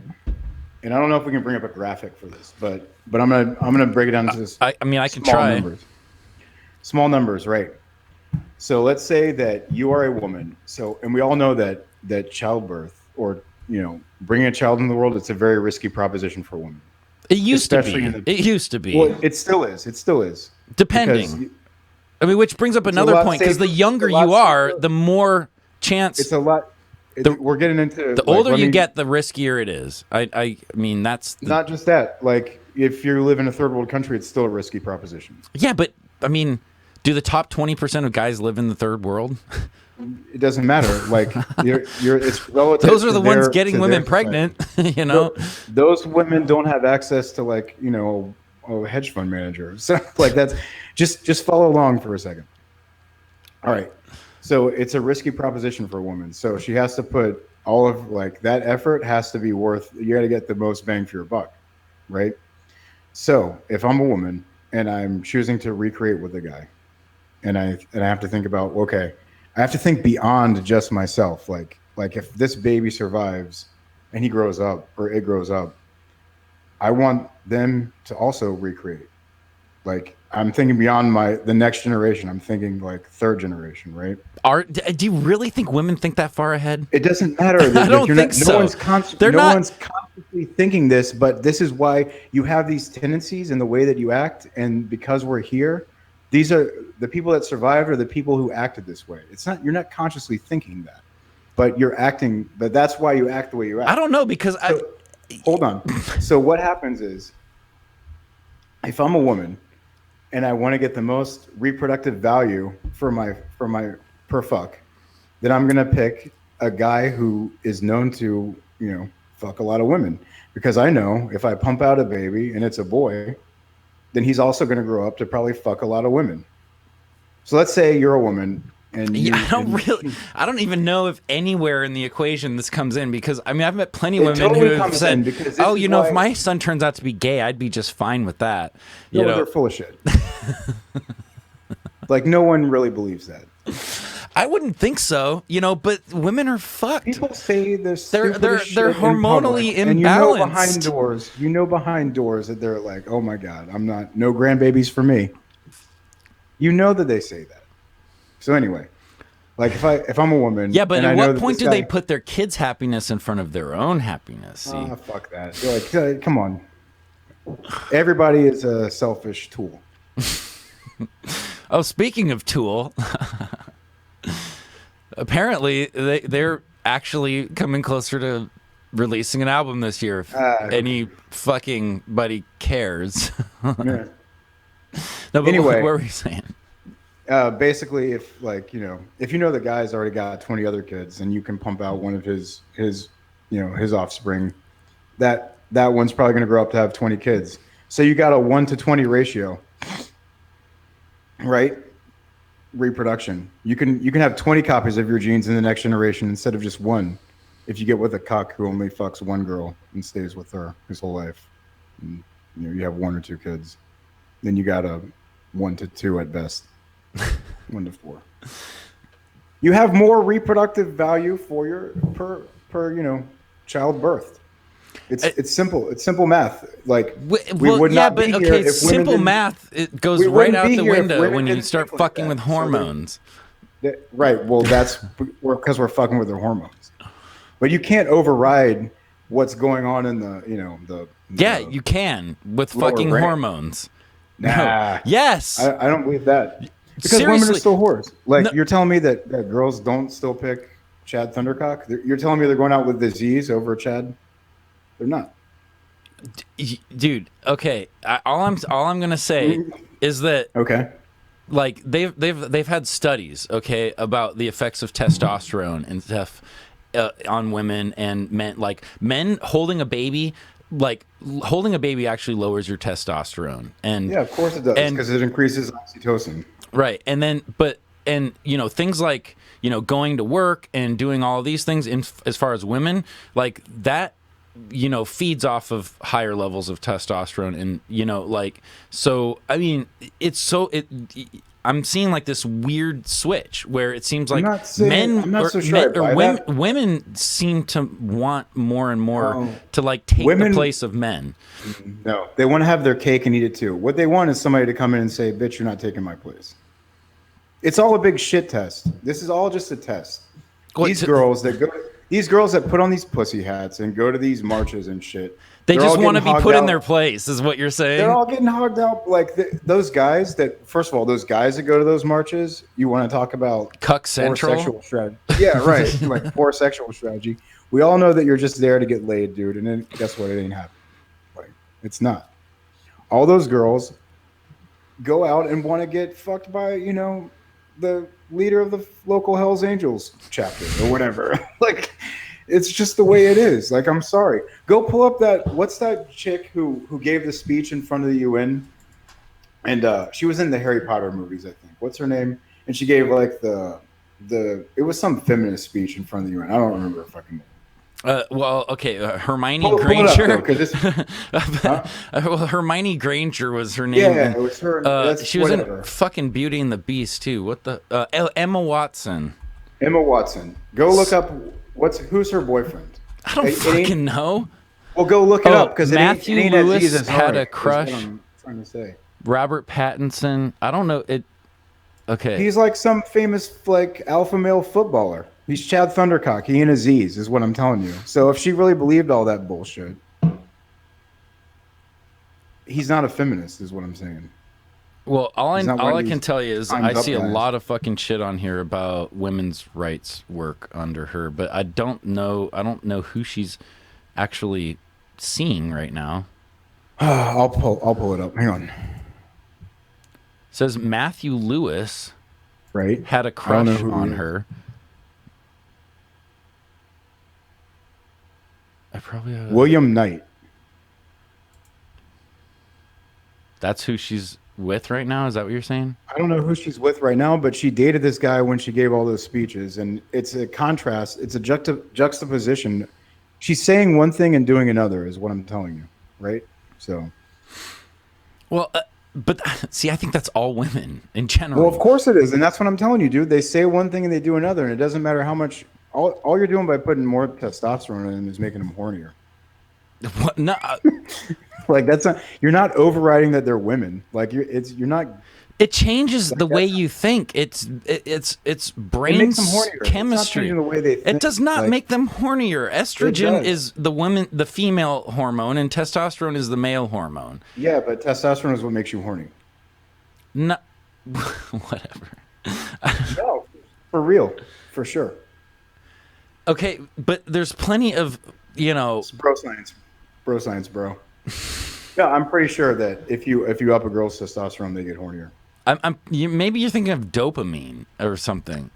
and I don't know if we can bring up a graphic for this, but I'm gonna break it down to this. I mean, I can small try. numbers. Small numbers, right? So let's say that you are a woman. So, and we all know that childbirth, or you know, bringing a child into the world, it's a very risky proposition for a woman. It used Especially to in be. the- It used to be. Well, it still is. It still is. Depending. Because I mean, which brings up It's a another lot point, because the safer- younger it's a lot you are, safer. the more chance. it's a lot. We're getting into The older you get, the riskier it is. I mean, that's Not just that. Like, if you live in a third world country, it's still a risky proposition. yeah. But I mean, do the top 20% of guys live in the third world? It doesn't matter. Like, it's relative. Those are the to ones their- getting to women their pregnant. You know. Those women don't have access to, like, you know, a hedge fund manager. So, like, that's just follow along for a second. All right. So it's a risky proposition for a woman. So she has to put all of, like, that effort has to be worth. You got to get the most bang for your buck, right? So if I'm a woman and I'm choosing to recreate with a guy, and I have to think about, okay, I have to think beyond just myself. Like if this baby survives and he grows up, or it grows up, I want them to also recreate. Like, I'm thinking beyond the next generation. I'm thinking like third generation, right? Do you really think women think that far ahead? It doesn't matter. I don't think so. No one's consciously thinking this, but this is why you have these tendencies and the way that you act. And because we're here, these are the people that survived, are the people who acted this way. You're not consciously thinking that, but you're acting. But that's why you act the way you act. I don't know, because Hold on. So what happens is, if I'm a woman and I want to get the most reproductive value for my per fuck, then I'm gonna pick a guy who is known to, you know, fuck a lot of women, because I know if I pump out a baby and it's a boy, then he's also gonna grow up to probably fuck a lot of women. So let's say you're a woman And Yeah, you, I don't even know if anywhere in the equation this comes in, because I mean, I've met plenty of it women totally who have comes said, in because "Oh, this is you know, if why. my son turns out to be gay, I'd be just fine with that." You No, know, they're full of shit. Like no one really believes that. I wouldn't think so, you know, but women are fucked. People say the They're stupidest they're shit in hormonally public, and you know behind imbalanced. doors, that they're like, "Oh my god, I'm not no grandbabies for me." You know that they say that. So anyway, like if I'm a woman Yeah, but and at I know what that point this do they guy, put their kids' happiness in front of their own happiness? See, fuck that. You're like, come on, everybody is a selfish tool. oh, speaking of Tool, apparently they're actually coming closer to releasing an album this year. If any fucking buddy cares. Yeah. No, but what Anyway, were we saying? basically, if you know the guy's already got 20 other kids, and you can pump out one of his offspring, that one's probably going to grow up to have 20 kids. So you got a 1-to-20 ratio, right? Reproduction. You can have 20 copies of your genes in the next generation instead of just one. If you get with a cuck who only fucks one girl and stays with her his whole life, and, you have 1 or 2 kids, then you got a 1-to-2 at best, 1-to-4. You have more reproductive value for your per childbirth. It's simple. It's simple math. Like we would not be here if simple women math, it goes we right wouldn't out be the here if window women when you didn't start think like fucking that. with hormones. Right. Well, that's because we're fucking with their hormones. But you can't override what's going on in the Yeah, you can with lower fucking brain. hormones. Nah. No. Yes. I don't believe that. Because women Seriously. are still whores. Like No. you're telling me that girls don't still pick Chad Thundercock? You're telling me they're going out with the Z's over Chad? They're not. Dude, okay. All I'm gonna say is that Okay. like they've had studies, okay, about the effects of testosterone and stuff on women and men. Like men holding a baby, actually lowers your testosterone. And Yeah, of course it does, because it increases oxytocin. right, and then things like going to work and doing all of these things as far as women, like that feeds off of higher levels of testosterone. And so I mean I'm seeing like this weird switch where it seems like women seem to want more and more to like take the place of men. No, they want to have their cake and eat it too. What they want is somebody to come in and say, "Bitch, you're not taking my place." It's all a big shit test. This is all just a test. These girls that put on these pussy hats and go to these marches and shit. They just want to be put in their place, is what you're saying. They're all getting hogged out. Like those guys that, first of all, those guys that go to those marches, you want to talk about cuck central sexual strategy. Yeah, right. Like poor sexual strategy. We all know that you're just there to get laid, dude. And then guess what? It ain't happening. Like it's not. All those girls go out and want to get fucked by, the leader of the local Hells Angels chapter or whatever. Like, it's just the way it is. Like, I'm sorry. Go pull up what's that chick who gave the speech in front of the UN? And she was in the Harry Potter movies, I think. What's her name? And she gave like it was some feminist speech in front of the UN. I don't remember her fucking name. Hermione Granger. Huh? Hermione Granger was her name. Yeah, it was her. She was in fucking Beauty and the Beast too. What the Emma Watson. Emma Watson. Go look up who's her boyfriend. I don't fucking know. Well, go look it up because Matthew Lewis had a crush. I'm trying to say. Robert Pattinson. I don't know it. Okay. He's like some famous like alpha male footballer. He's Chad Thundercock. He and Aziz is what I'm telling you. So if she really believed all that bullshit, he's not a feminist, is what I'm saying. Well, all I can tell you is I see a lot of fucking shit on here about women's rights work under her, but I don't know who she's actually seeing right now. I'll pull it up. Hang on. It says Matthew Lewis right had a crush on her. William Knight. That's who she's with right now? Is that what you're saying? I don't know who she's with right now, but she dated this guy when she gave all those speeches, and it's a contrast. It's a juxtaposition. She's saying one thing and doing another, is what I'm telling you, right? So, Well, but see, I think that's all women in general. well, of course it is, and that's what I'm telling you, dude. They say one thing and they do another, and it doesn't matter how much. All you're doing by putting more testosterone in them is making them hornier. What? No, Like that's not. You're not overriding that they're women. Like you're not. it changes the way you think. It's brain makes them hornier. It's not chemistry. changing the way they It think. does not Like, make them hornier. Estrogen does. is the female hormone, and testosterone is the male hormone. yeah, but testosterone is what makes you horny. No, whatever. No, for real, for sure. Okay, but there's plenty of It's bro science, bro. Yeah, I'm pretty sure that if you up a girl's testosterone, they get hornier. Maybe you're thinking of dopamine or something.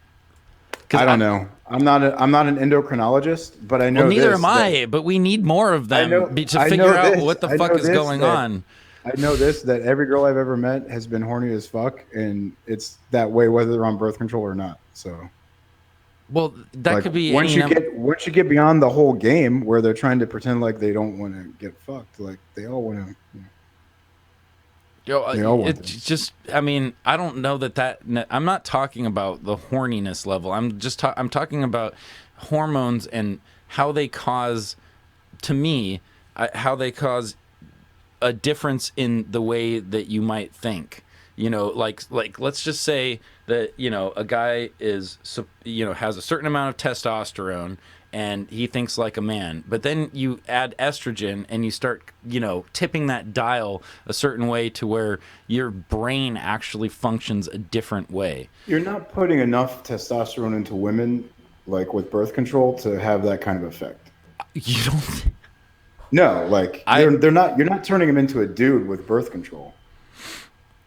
I don't know. I'm not an endocrinologist, but I know. Well, neither this, am I. But we need more of them to figure out what the fuck is going on. I know this, that every girl I've ever met has been horny as fuck, and it's that way whether they're on birth control or not. So, Well, that like, could be once you get beyond the whole game where they're trying to pretend like they don't want to get fucked, like they all want to. They all want it's just, I mean, I don't know that I'm not talking about the horniness level. I'm talking about hormones and how they cause, to me, how they cause a difference in the way that you might think. Like let's just say that, a guy is, has a certain amount of testosterone and he thinks like a man, but then you add estrogen and you start, tipping that dial a certain way to where your brain actually functions a different way. You're not putting enough testosterone into women, like with birth control, to have that kind of effect. You don't. No, like they're not. You're not turning them into a dude with birth control.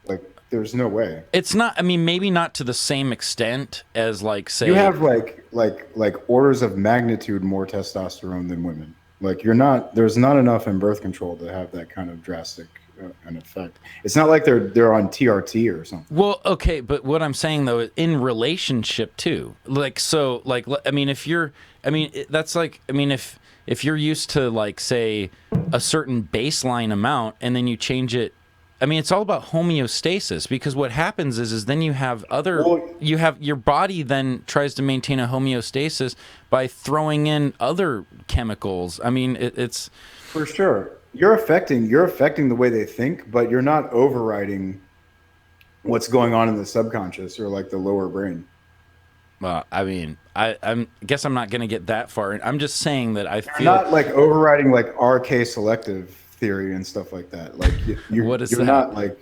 Like, there's no way. It's not. I mean, maybe not to the same extent as, like, say, you have like orders of magnitude more testosterone than women. Like, you're not. There's not enough in birth control to have that kind of drastic an effect. It's not like they're on TRT or something. Well, okay, but what I'm saying though, in relationship too, like, so, like, I mean, that's like, I mean, if you're used to, like, say, a certain baseline amount and then you change it, I mean, it's all about homeostasis, because what happens is then you have you have your body then tries to maintain a homeostasis by throwing in other chemicals. I mean, it's for sure you're affecting the way they think, but you're not overriding what's going on in the subconscious or like the lower brain. Well, I mean, I guess I'm not going to get that far. I'm just saying that I feel you're not like overriding like RK selective theory and stuff like that. Like what is you're that? Not like,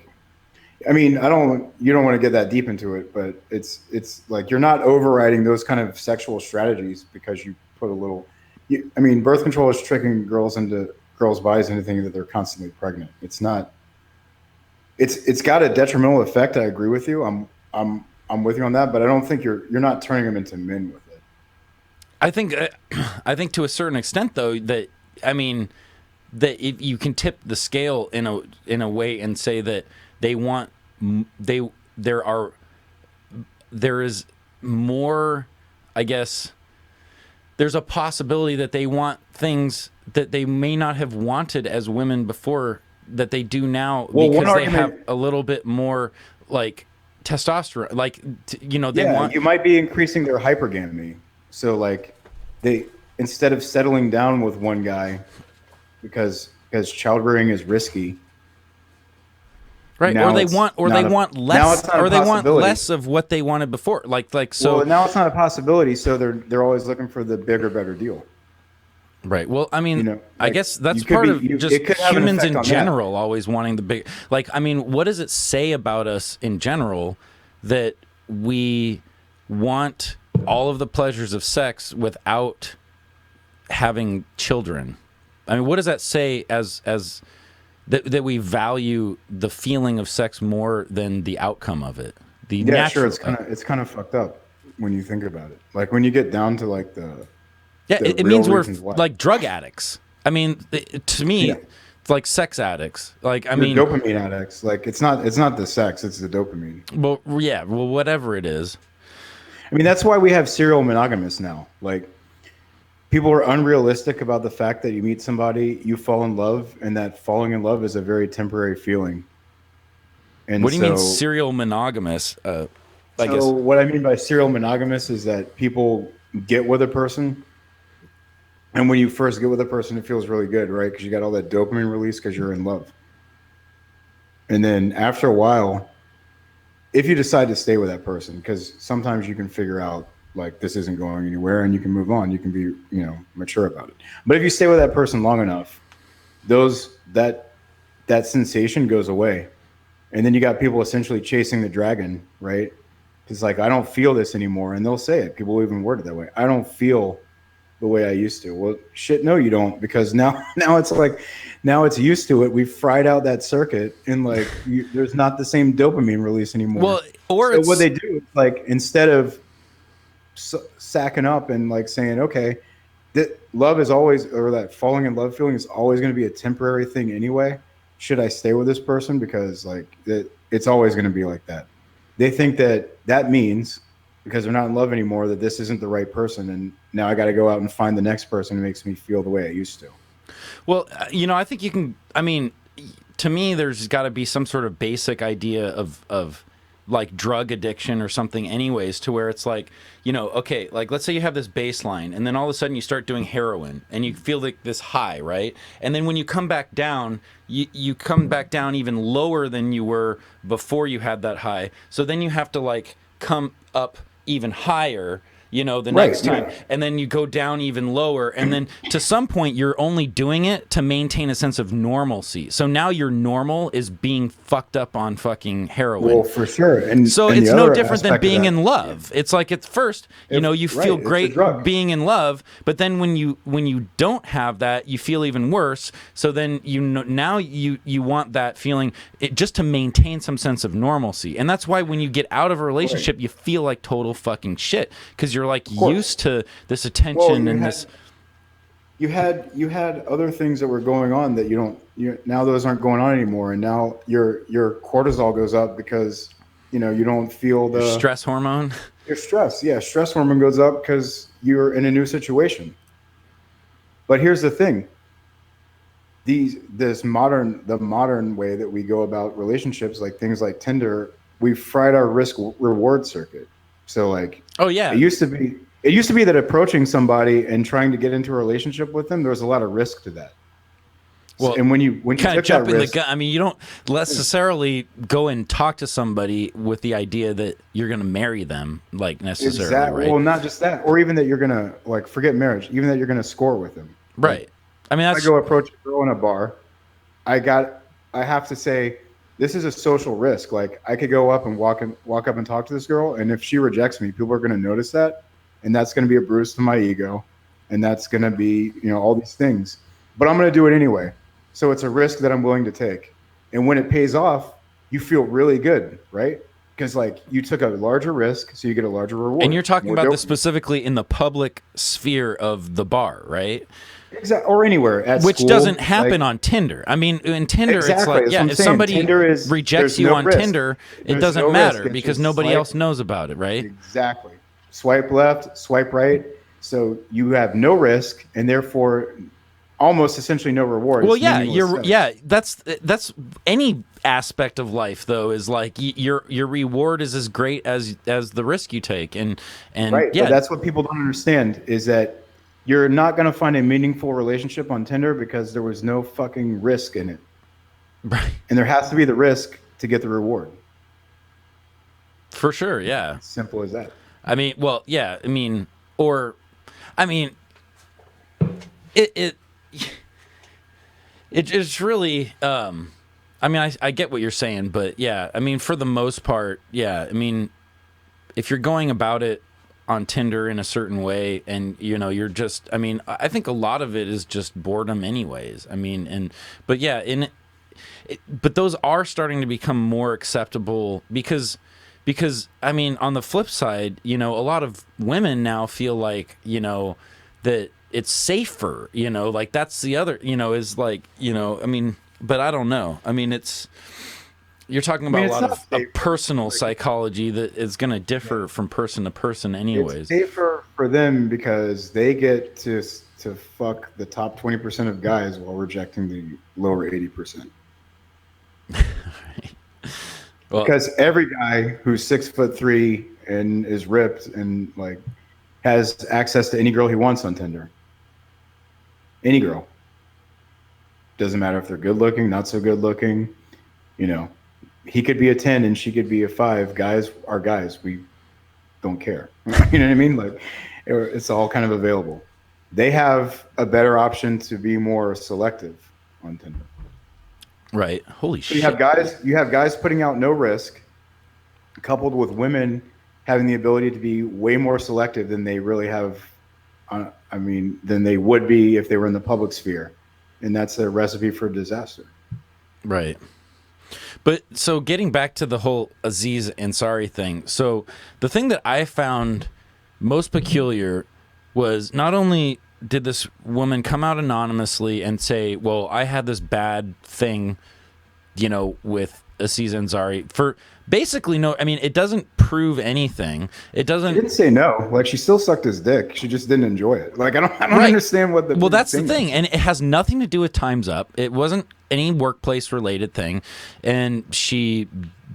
I mean, you don't want to get that deep into it, but it's like you're not overriding those kind of sexual strategies because you put a little. I mean, birth control is tricking girls' bodies into thinking that they're constantly pregnant. It's not. It's got a detrimental effect. I agree with you. I'm with you on that, but I don't think you're not turning them into men with it. I think to a certain extent, though, that, I mean, that if you can tip the scale in a way and say that there is more, I guess, there's a possibility that they want things that they may not have wanted as women before that they do now, because they have a little bit more, like, testosterone, like, you might be increasing their hypergamy. So, like, they, instead of settling down with one guy because childbearing is risky, right? Or they want less of what they wanted before. Like so. Well, now it's not a possibility. So they're always looking for the bigger, better deal. Right. Well, I mean, like, I guess that's part of just humans in general always wanting the big. Like, I mean, what does it say about us in general that we want all of the pleasures of sex without having children? I mean, what does that say as that we value the feeling of sex more than the outcome of it? Sure. It's kind of fucked up when you think about it. Like, when you get down to like the it means we're like drug addicts. I mean, to me, It's like sex addicts. Like, I They're mean, dopamine addicts. Like it's not the sex, it's the dopamine. well, yeah, well, whatever it is. I mean, that's why we have serial monogamists now. Like people are unrealistic about the fact that you meet somebody, you fall in love, and that falling in love is a very temporary feeling. And What do you mean serial monogamous? I guess. so what I mean by serial monogamous is that people get with a person, and when you first get with a person, it feels really good, right? Because you got all that dopamine release because you're in love. And then after a while, if you decide to stay with that person, because sometimes you can figure out like this isn't going anywhere and you can move on, you can be, you know, mature about it. But if you stay with that person long enough, that sensation goes away. And then you got people essentially chasing the dragon, right? It's like, I don't feel this anymore. And they'll say it. People even word it that way. I don't feel the way I used to. Well, shit, no, you don't. Because now it's like, now it's used to it. We've fried out that circuit and like, there's not the same dopamine release anymore. Well, or so what they do is like, instead of sacking up and like saying, okay, that love is always, or that falling in love feeling is always going to be a temporary thing anyway. Should I stay with this person? Because like it's always going to be like that. They think that means because they're not in love anymore that this isn't the right person, and now I got to go out and find the next person who makes me feel the way I used to. Well, you know, I think you can. I mean, to me, there's got to be some sort of basic idea of like drug addiction or something anyways, to where it's like, you know, okay, like let's say you have this baseline and then all of a sudden you start doing heroin and you feel like this high, right? And then when you come back down, you come back down even lower than you were before you had that high. So then you have to like come up even higher, you know, the next time, and then you go down even lower, and then to some point you're only doing it to maintain a sense of normalcy. So now your normal is being fucked up on fucking heroin. Well, for sure. And so and it's no different than being in love. It's like at first, you know, you feel right, great being in love, but then when you don't have that, you feel even worse. So then now you want that feeling just to maintain some sense of normalcy, and that's why when you get out of a relationship, you feel like total fucking shit because you're like used to this attention this. You had other things that were going on that now those aren't going on anymore, and now your cortisol goes up because you don't feel the stress hormone. Your stress hormone goes up because you're in a new situation. But here's the thing: the modern way that we go about relationships, like things like Tinder, we've fried our risk reward circuit. So like, oh yeah, it used to be that approaching somebody and trying to get into a relationship with them, there was a lot of risk to that. Well, and when you kind of took jump that in risk, the gun. I mean, you don't necessarily go and talk to somebody with the idea that you're going to marry them, like necessarily. Exactly. Right? Well, not just that, or even that you're going to like forget marriage, even that you're going to score with them. Right. Like, I mean, I go approach a girl in a bar. I have to say, this is a social risk. Like I could go up and walk up and talk to this girl, and if she rejects me, people are going to notice that, and that's going to be a bruise to my ego, and that's going to be all these things. But I'm going to do it anyway. So it's a risk that I'm willing to take, and when it pays off, you feel really good, right? Because like you took a larger risk, so you get a larger reward. And you're talking about this specifically in the public sphere of the bar, right? Exactly, or anywhere at which school, doesn't happen on Tinder. I mean, in Tinder, exactly, it's like, if somebody rejects you on Tinder, it doesn't matter because nobody else knows about it, right? Exactly. Swipe left, swipe right. So you have no risk, and therefore almost essentially no reward. Well, that's any aspect of life though, is like your reward is as great as the risk you take, and right. Yeah, but that's what people don't understand is that you're not going to find a meaningful relationship on Tinder because there was no fucking risk in it. Right. And there has to be the risk to get the reward. For sure, yeah. Simple as that. I mean, well, yeah, it's really I mean, I get what you're saying, but yeah, I mean, for the most part, yeah, I mean, if you're going about it on Tinder in a certain way, and you're just, I mean, I think a lot of it is just boredom anyways. I mean, but those are starting to become more acceptable because I mean, on the flip side, a lot of women now feel like, that it's safer, you know, like that's the other, you know, is like, you know, I mean, but I don't know. I mean, you're talking about a lot of personal psychology that is going to differ from person to person anyways. It's safer for them because they get to fuck the top 20% of guys while rejecting the lower 80%. Right. Well, because every guy who's 6'3" and is ripped and like has access to any girl he wants on Tinder. Any girl. Doesn't matter if they're good looking, not so good looking. You know, he could be a 10 and she could be a 5. Guys are guys. We don't care. You know what I mean? Like, it's all kind of available. They have a better option to be more selective on Tinder. Right. Holy shit. You have guys putting out no risk, coupled with women having the ability to be way more selective than they really have. Than they would be if they were in the public sphere, and that's a recipe for disaster. Right. But so getting back to the whole Aziz Ansari thing. So the thing that I found most peculiar was not only did this woman come out anonymously and say, well, I had this bad thing, you know, with Aziz Ansari for basically no, I mean, it doesn't prove anything. It doesn't. She didn't say no. Like, she still sucked his dick. She just didn't enjoy it. Like, I don't right. understand what the. Well, that's the thing. And it has nothing to do with Time's Up. It wasn't any workplace related thing. And she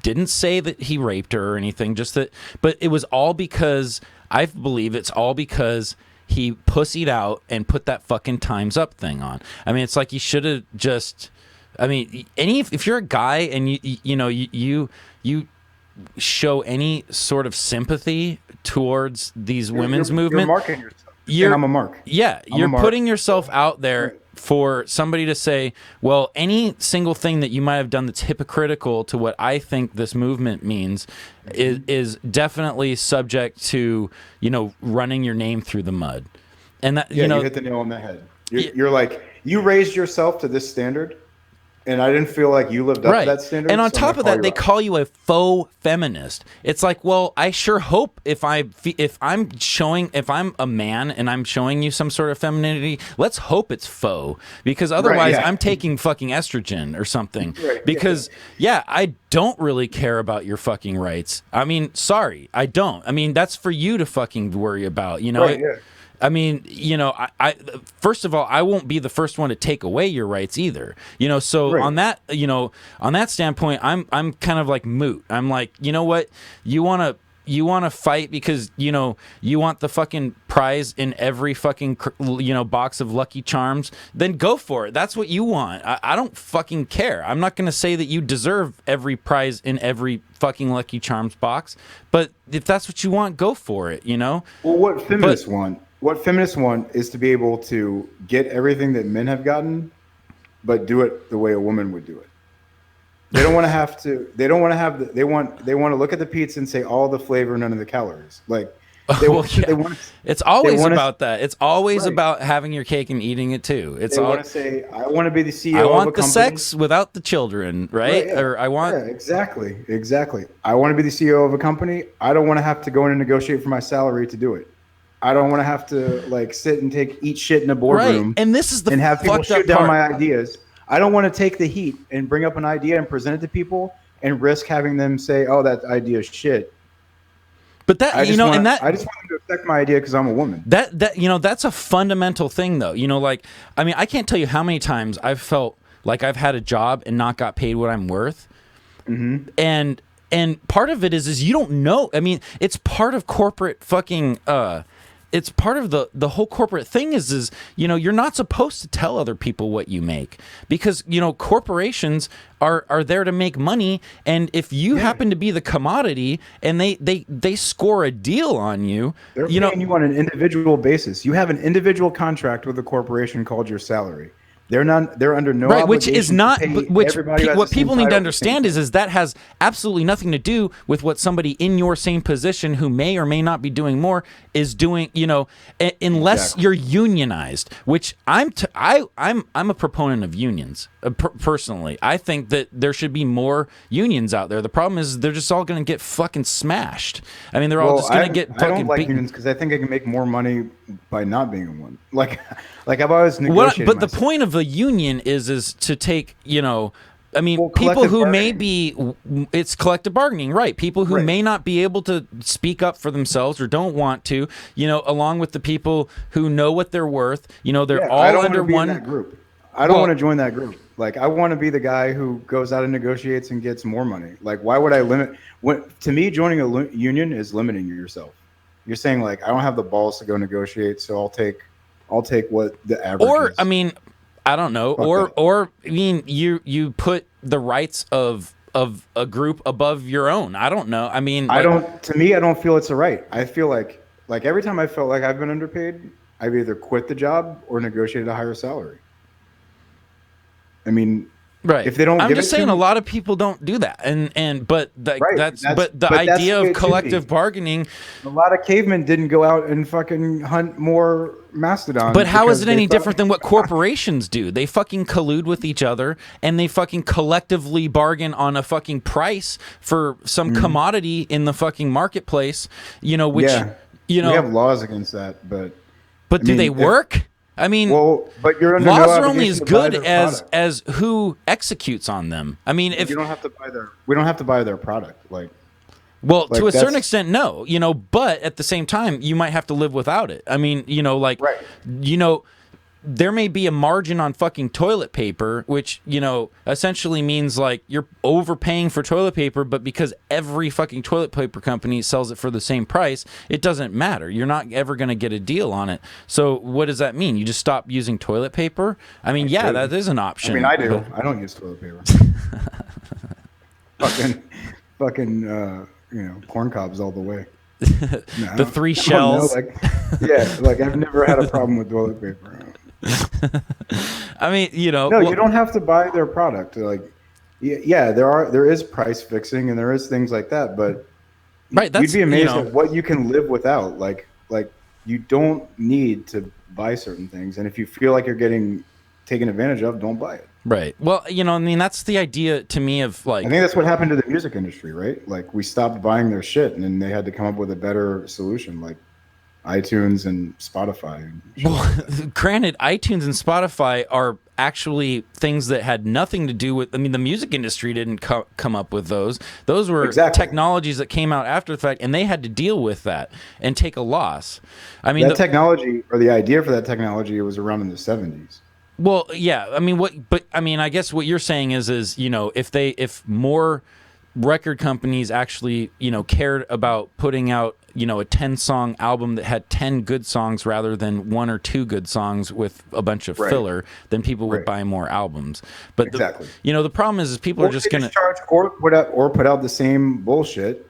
didn't say that he raped her or anything, just that. But it was all because, I believe it's all because he pussied out and put that fucking Time's Up thing on. I mean, it's like he should have just. I mean, if you're a guy and you show any sort of sympathy towards these women's movement, you're marking yourself. And I'm a mark. Yeah, you're putting yourself out there for somebody to say, well, any single thing that you might have done that's hypocritical to what I think this movement means is definitely subject to, you know, running your name through the mud. And that, you hit the nail on the head. You're like, you raised yourself to this standard. And I didn't feel like you lived up to that standard. And on top of that, they call you a faux feminist. It's like, well, I sure hope if I'm a man and I'm showing you some sort of femininity, let's hope it's faux, because otherwise I'm taking fucking estrogen or something. Right, because I don't really care about your fucking rights. I mean, sorry, I don't. I mean, that's for you to fucking worry about. You know. Right, I mean, you know, I first of all, I won't be the first one to take away your rights either. You know, so on that, you know, on that standpoint, I'm kind of like moot. I'm like, you know what, you want to fight because, you know, you want the fucking prize in every fucking, you know, box of Lucky Charms, then go for it. That's what you want. I don't fucking care. I'm not going to say that you deserve every prize in every fucking Lucky Charms box, but if that's what you want, go for it, you know? Well, what feminists want is to be able to get everything that men have gotten, but do it the way a woman would do it. They don't want to have to. They don't want to have. They want to look at the pizza and say all the flavor, none of the calories. Like it's always about that. It's always about having your cake and eating it too. It's want to say, I want to be the CEO. I want of a the company. Sex without the children, right? Or I want exactly. I want to be the CEO of a company. I don't want to have to go in and negotiate for my salary to do it. I don't want to have to like sit and eat shit in a boardroom. Right. And this is the and have people shoot part. down my ideas. I don't want to take the heat and bring up an idea and present it to people and risk having them say, "Oh, that idea is shit." But that, I just want them to affect my idea because I'm a woman. That you know, that's a fundamental thing, though. You know, like, I mean, I can't tell you how many times I've felt like I've had a job and not got paid what I'm worth, and part of it is you don't know. I mean, it's part of corporate fucking. It's part of the whole corporate thing is, you know, you're not supposed to tell other people what you make because, you know, corporations are there to make money. And if you happen to be the commodity and they score a deal on you, they're paying you on an individual basis. You have an individual contract with a corporation called your salary. They're under no right, which is obligation not to pay which everybody who has what the same people need to title the same understand thing. is that has absolutely nothing to do with what somebody in your same position who may or may not be doing more is doing, unless Exactly. you're unionized, which I'm a proponent of unions. Personally, I think that there should be more unions out there. The problem is they're just all going to get fucking smashed. I mean, they're all just going to get I fucking don't like beaten. unions because I think I can make more money by not being in one. Like I've always But negotiated. the myself. point of a union is to take, I mean, Well, people collective who may bargaining. be, it's collective bargaining, right? People who Right. may not be able to speak up for themselves or don't want to, along with the people who know what they're worth, they're Yeah, all I don't under want to be one. in that group. I don't Well- want to join that group. Like I want to be the guy who goes out and negotiates and gets more money. Like why would I limit? To me, joining a union is limiting yourself. You're saying like I don't have the balls to go negotiate, so I'll take what the average Or, is. I mean, I don't know. Fuck that. Or I mean, you put the rights of a group above your own. I don't know. I mean, I like, don't. To me, I don't feel it's a right. I feel like every time I felt like I've been underpaid, I've either quit the job or negotiated a higher salary. I mean, right. if they don't I'm give just it to saying me- a lot of people don't do that. But Right, but the but that's idea the way of it should collective be. bargaining. a lot of cavemen didn't go out and fucking hunt more mastodons. But how is because it they any thought- different than what corporations do? They fucking collude with each other and they fucking collectively bargain on a fucking price for some commodity in the fucking marketplace, which, Yeah, we have laws against that, but but do mean, they if- work? I mean, but you're under laws no are only obligation as to buy good their as product. as who executes on them. I mean, if You don't have to buy their. We don't have to buy their product. Like well, like to a certain that's- extent, no, but at the same time, you might have to live without it. I mean, Right. there may be a margin on fucking toilet paper, which, essentially means like you're overpaying for toilet paper, but because every fucking toilet paper company sells it for the same price, it doesn't matter. You're not ever going to get a deal on it. So what does that mean? You just stop using toilet paper? I mean, yeah, that is an option. I mean, I do. but- I don't use toilet paper. fucking, corn cobs all the way. No, The three I don't shells. know, like I've never had a problem with toilet paper. I mean, No, you don't have to buy their product. Like, yeah, there is price fixing and there is things like that, but right, that's, you'd be amazed at what you can live without. Like you don't need to buy certain things, and if you feel like you're getting taken advantage of, don't buy it. right. Well, I mean, that's the idea to me of like. I think that's what happened to the music industry, right? Like we stopped buying their shit, and then they had to come up with a better solution, like iTunes and Spotify. And shit like that. Granted, iTunes and Spotify are actually things that had nothing to do with. I mean, the music industry didn't come up with those. Those were Exactly. technologies that came out after the fact, and they had to deal with that and take a loss. I mean, That technology, or the idea for that technology, was around in the 70s. well, yeah. I mean, I guess what you're saying is if more record companies actually, cared about putting out, a 10-song album that had 10 good songs rather than 1 or 2 good songs with a bunch of Right. filler, then people would Right. buy more albums. But Exactly. the problem is people are just they gonna. charge or put out the same bullshit.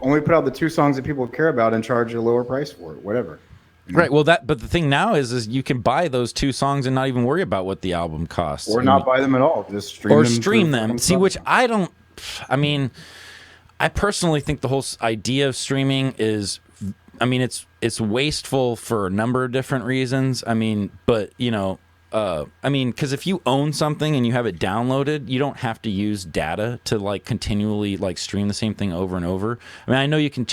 Only put out the 2 songs that people care about and charge a lower price for it. Whatever. Right. Well, but the thing now is you can buy those 2 songs and not even worry about what the album costs, Or not buy them at all. Just stream them. stream through them. fucking See, Spotify. which I don't. I mean, I personally think the whole idea of streaming is. I mean, it's wasteful for a number of different reasons. I mean, but because if you own something and you have it downloaded, you don't have to use data to like continually like stream the same thing over and over. I mean, I know you could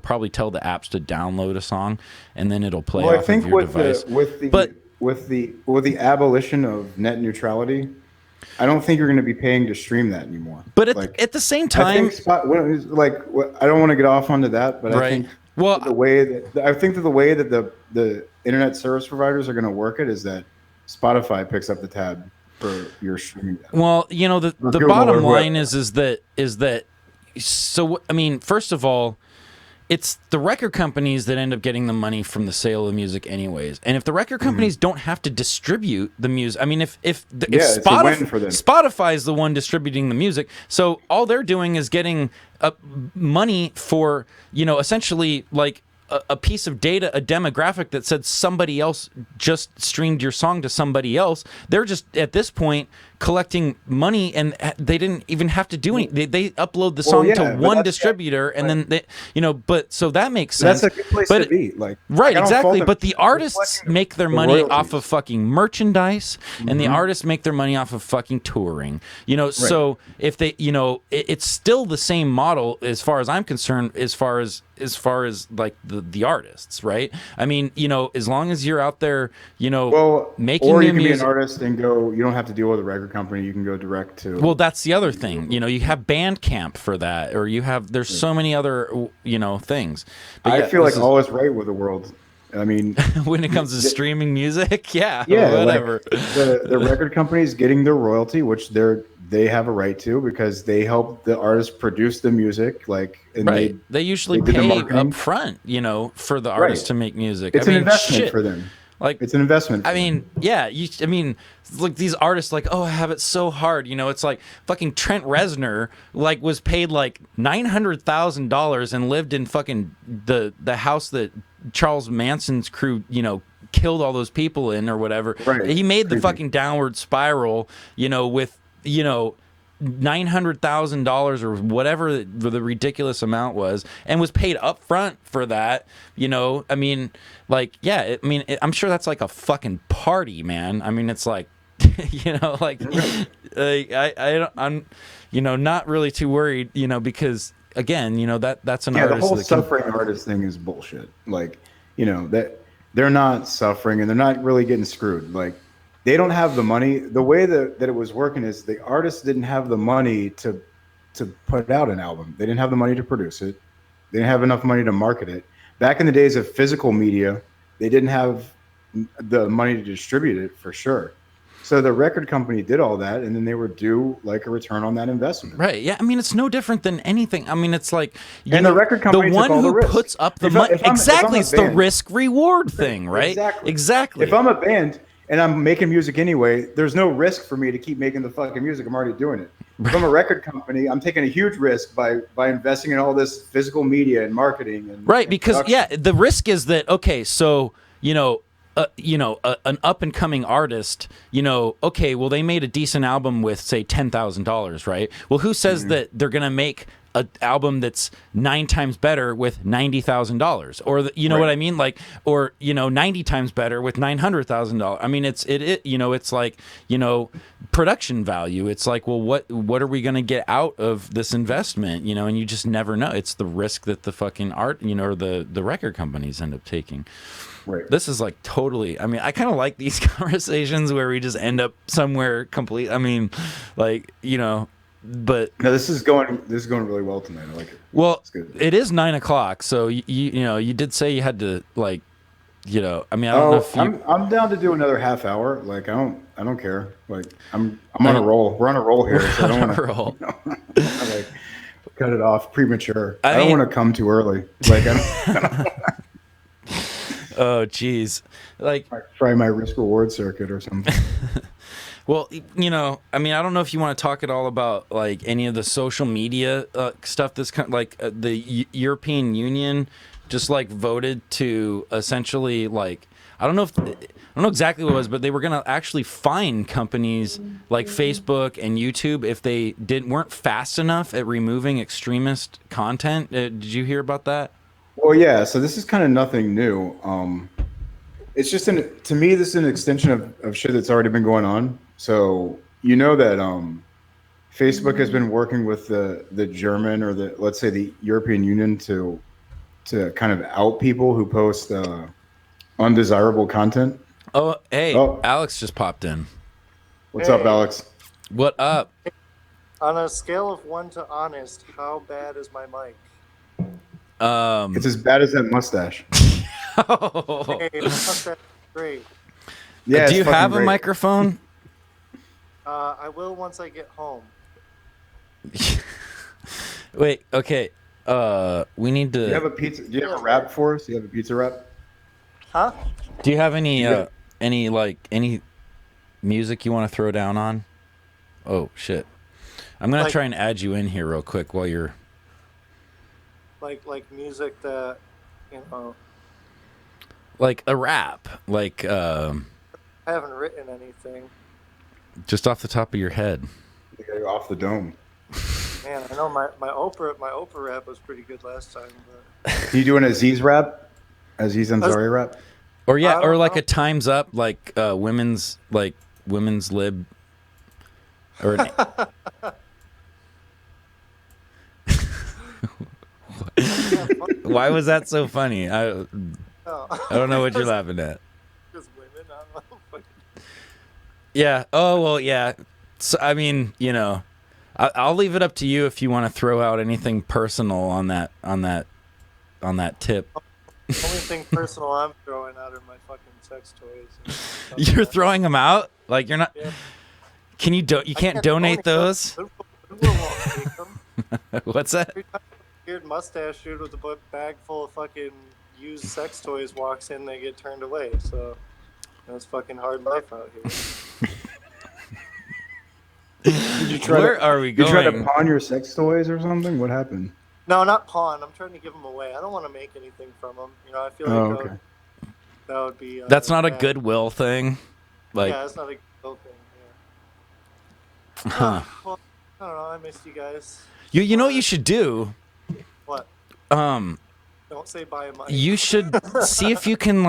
probably tell the apps to download a song and then it'll play Well, off I think of your with device. the abolition of net neutrality, I don't think you're going to be paying to stream that anymore. But Like, at the same I time, think I don't want to get off onto that, but Right. I think Well, the way that the internet service providers are going to work it is that Spotify picks up the tab for your streaming data. well, the Google bottom or line whoever. is that so I mean, first of all, it's the record companies that end up getting the money from the sale of music anyways. And if the record companies don't have to distribute the music, I mean, if it's a win for them. Spotify is the one distributing the music, so all they're doing is getting money for, essentially like a piece of data, a demographic that said somebody else just streamed your song to somebody else. They're just at this point collecting money, and they didn't even have to do anything. They upload the song to one distributor, and then they, but so that makes sense. That's a good place to be. Like, right, exactly. But the artists make their money off of fucking merchandise, and the artists make their money off of fucking touring. So if they, it's still the same model as far as I'm concerned, as far as like the artists, right? I mean, as long as you're out there, making or you new can music. be an artist and go. You don't have to deal with a record company. You can go direct to. Well, that's the other thing. You have Bandcamp for that, or there's so many other things. But I feel like all is right with the world. I mean, when it comes to streaming music, yeah, whatever. Like the record companies getting their royalty, which they have a right to, because they help the artists produce the music. Like, and they usually pay up front, for the artists to make music. It's an investment for them. Like, it's an investment. I mean, like these artists, like, oh, I have it so hard. It's like fucking Trent Reznor, like, was paid like $900,000 and lived in fucking the house that Charles Manson's crew, killed all those people in, or whatever. Right. He made the fucking Downward Spiral, with $900,000 or whatever the ridiculous amount was, and was paid up front for that. I mean, like, yeah, I'm sure that's like a fucking party, man. I mean, it's like, I'm not really too worried, because again, that's an artist. The whole suffering artist thing is bullshit. Like, that they're not suffering and they're not really getting screwed. Like, they don't have the money. The way that it was working is the artists didn't have the money to put out an album. They didn't have the money to produce it. They didn't have enough money to market it. Back in the days of physical media, they didn't have the money to distribute it, for sure. So the record company did all that, and then they were due like a return on that investment. Right. Yeah. I mean, it's no different than anything. I mean, it's like, the record company, the one who puts up the money. Exactly. It's the risk reward thing, right? Exactly. If I'm a band and I'm making music anyway, there's no risk for me to keep making the fucking music. I'm already doing it. If I'm a record company, I'm taking a huge risk by investing in all this physical media and marketing. And because the risk is that, okay, so an up and coming artist, okay, well, they made a decent album with, say, $10,000, right? Well, who says that they're gonna make an album that's 9 times better with $90,000, or what I mean, like, or 90 times better with $900,000? I mean, it's like production value. It's like, well, what are we gonna get out of this investment? And you just never know. It's the risk that the fucking art, or the record companies end up taking. Right. This is like totally. I mean, I kind of like these conversations where we just end up somewhere complete. I mean, like, but no, this is going really well tonight. I like it. Well, it is 9 o'clock, so you did say you had to, like, I mean, I don't know if I'm down to do another half hour. Like, I don't care. Like, I'm on a roll. We're on a roll here. So I don't want to roll. Like, cut it off premature. I don't want to come too early. Like, I don't oh, geez. Like, try my risk reward circuit or something. Well, I mean, I don't know if you want to talk at all about, like, any of the social media stuff. This kind, like, the European Union just, like, voted to essentially, like, I don't know exactly what it was, but they were going to actually fine companies like Facebook and YouTube if they weren't fast enough at removing extremist content. Did you hear about that? Well, yeah. So this is kind of nothing new. It's just to me, this is an extension of shit that's already been going on. So that Facebook has been working with the German, or let's say the European Union, to kind of out people who post undesirable content. Oh, hey, Alex just popped in. What's up, Alex? What up? On a scale of 1 to honest, how bad is my mic? It's as bad as that mustache. Hey, mustache, great. Yeah. Do you have a microphone? I will once I get home. Wait. Okay. We need to. Do you have a pizza? Do you have a wrap for us? Do you have a pizza wrap? Huh? Do you have any music you want to throw down on? Oh shit! I'm gonna try and add you in here real quick while you're. Like music that you know, Like a rap, like I haven't written anything. just off the top of your head. You gotta go off the dome. Man, I know my Oprah rap was pretty good last time, but Are you doing Aziz rap? Aziz Ansari rap? Or yeah, I or don't- like a Time's Up, like women's lib, or an, why was that so funny? I don't know what you're laughing at. Just women, I don't know. Fucking- Yeah. Oh well. Yeah. So I mean, you know, I'll leave it up to you if you want to throw out anything personal on that tip. The only thing personal I'm throwing out are my fucking sex toys. And stuff like You're that. throwing them out? Like you're not? Yeah. Can you You I can't donate them. those? Goodwill won't take them. What's that? Every time a weird mustache dude with a bag full of fucking used sex toys walks in, they get turned away. So it's fucking hard life out here. Did you try Where are we You try to going? pawn your sex toys or something? What happened? No, not pawn. I'm trying to give them away. I don't want to make anything from them. You know, I feel like Oh, that, okay. that would be. That's not a bad. Goodwill thing. Like, Yeah, that's not a good thing. Yeah. huh? Well, I don't know. I missed you guys. You know what you should do? What? Um, Don't say buy a mic. you should see if you can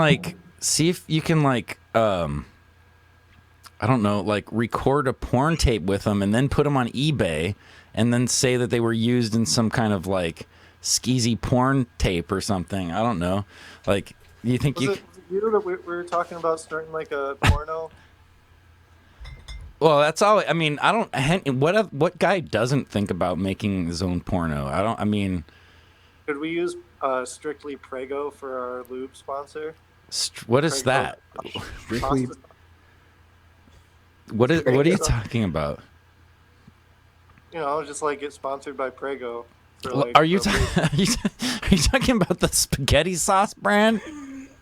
I don't know, like record a porn tape with them and then put them on eBay and then say that they were used in some kind of like skeezy porn tape or something. I don't know. Like, you think Was you? it you that we were talking about starting like a porno? Well, that's all. I mean, I don't. What guy doesn't think about making his own porno? I mean, Could we use Strictly Prego for our lube sponsor? what is Prego. that? Strictly- Pasta- What are you talking You know, just like get sponsored by Prego. For, Well, like, are you the lube. are you talking about the spaghetti sauce brand?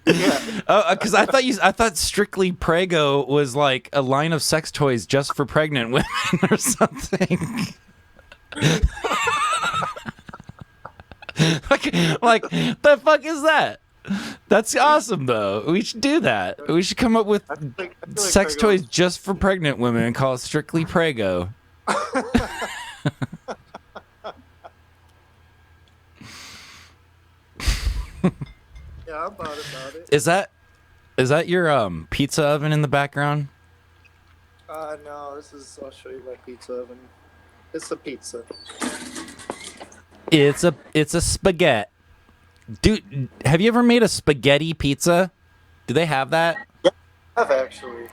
Yeah. Oh, because I thought Strictly Prego was like a line of sex toys just for pregnant women or something. like the fuck is that? That's awesome though. We should do that. We should come up with I feel like sex Prego- toys just for pregnant women and call it Strictly Prego. Yeah, I'm about it. Is that your pizza oven in the background? No, I'll show you my pizza oven. It's a pizza. It's a spaghetti. Dude, have you ever made a spaghetti pizza? Do they have that? I've actually.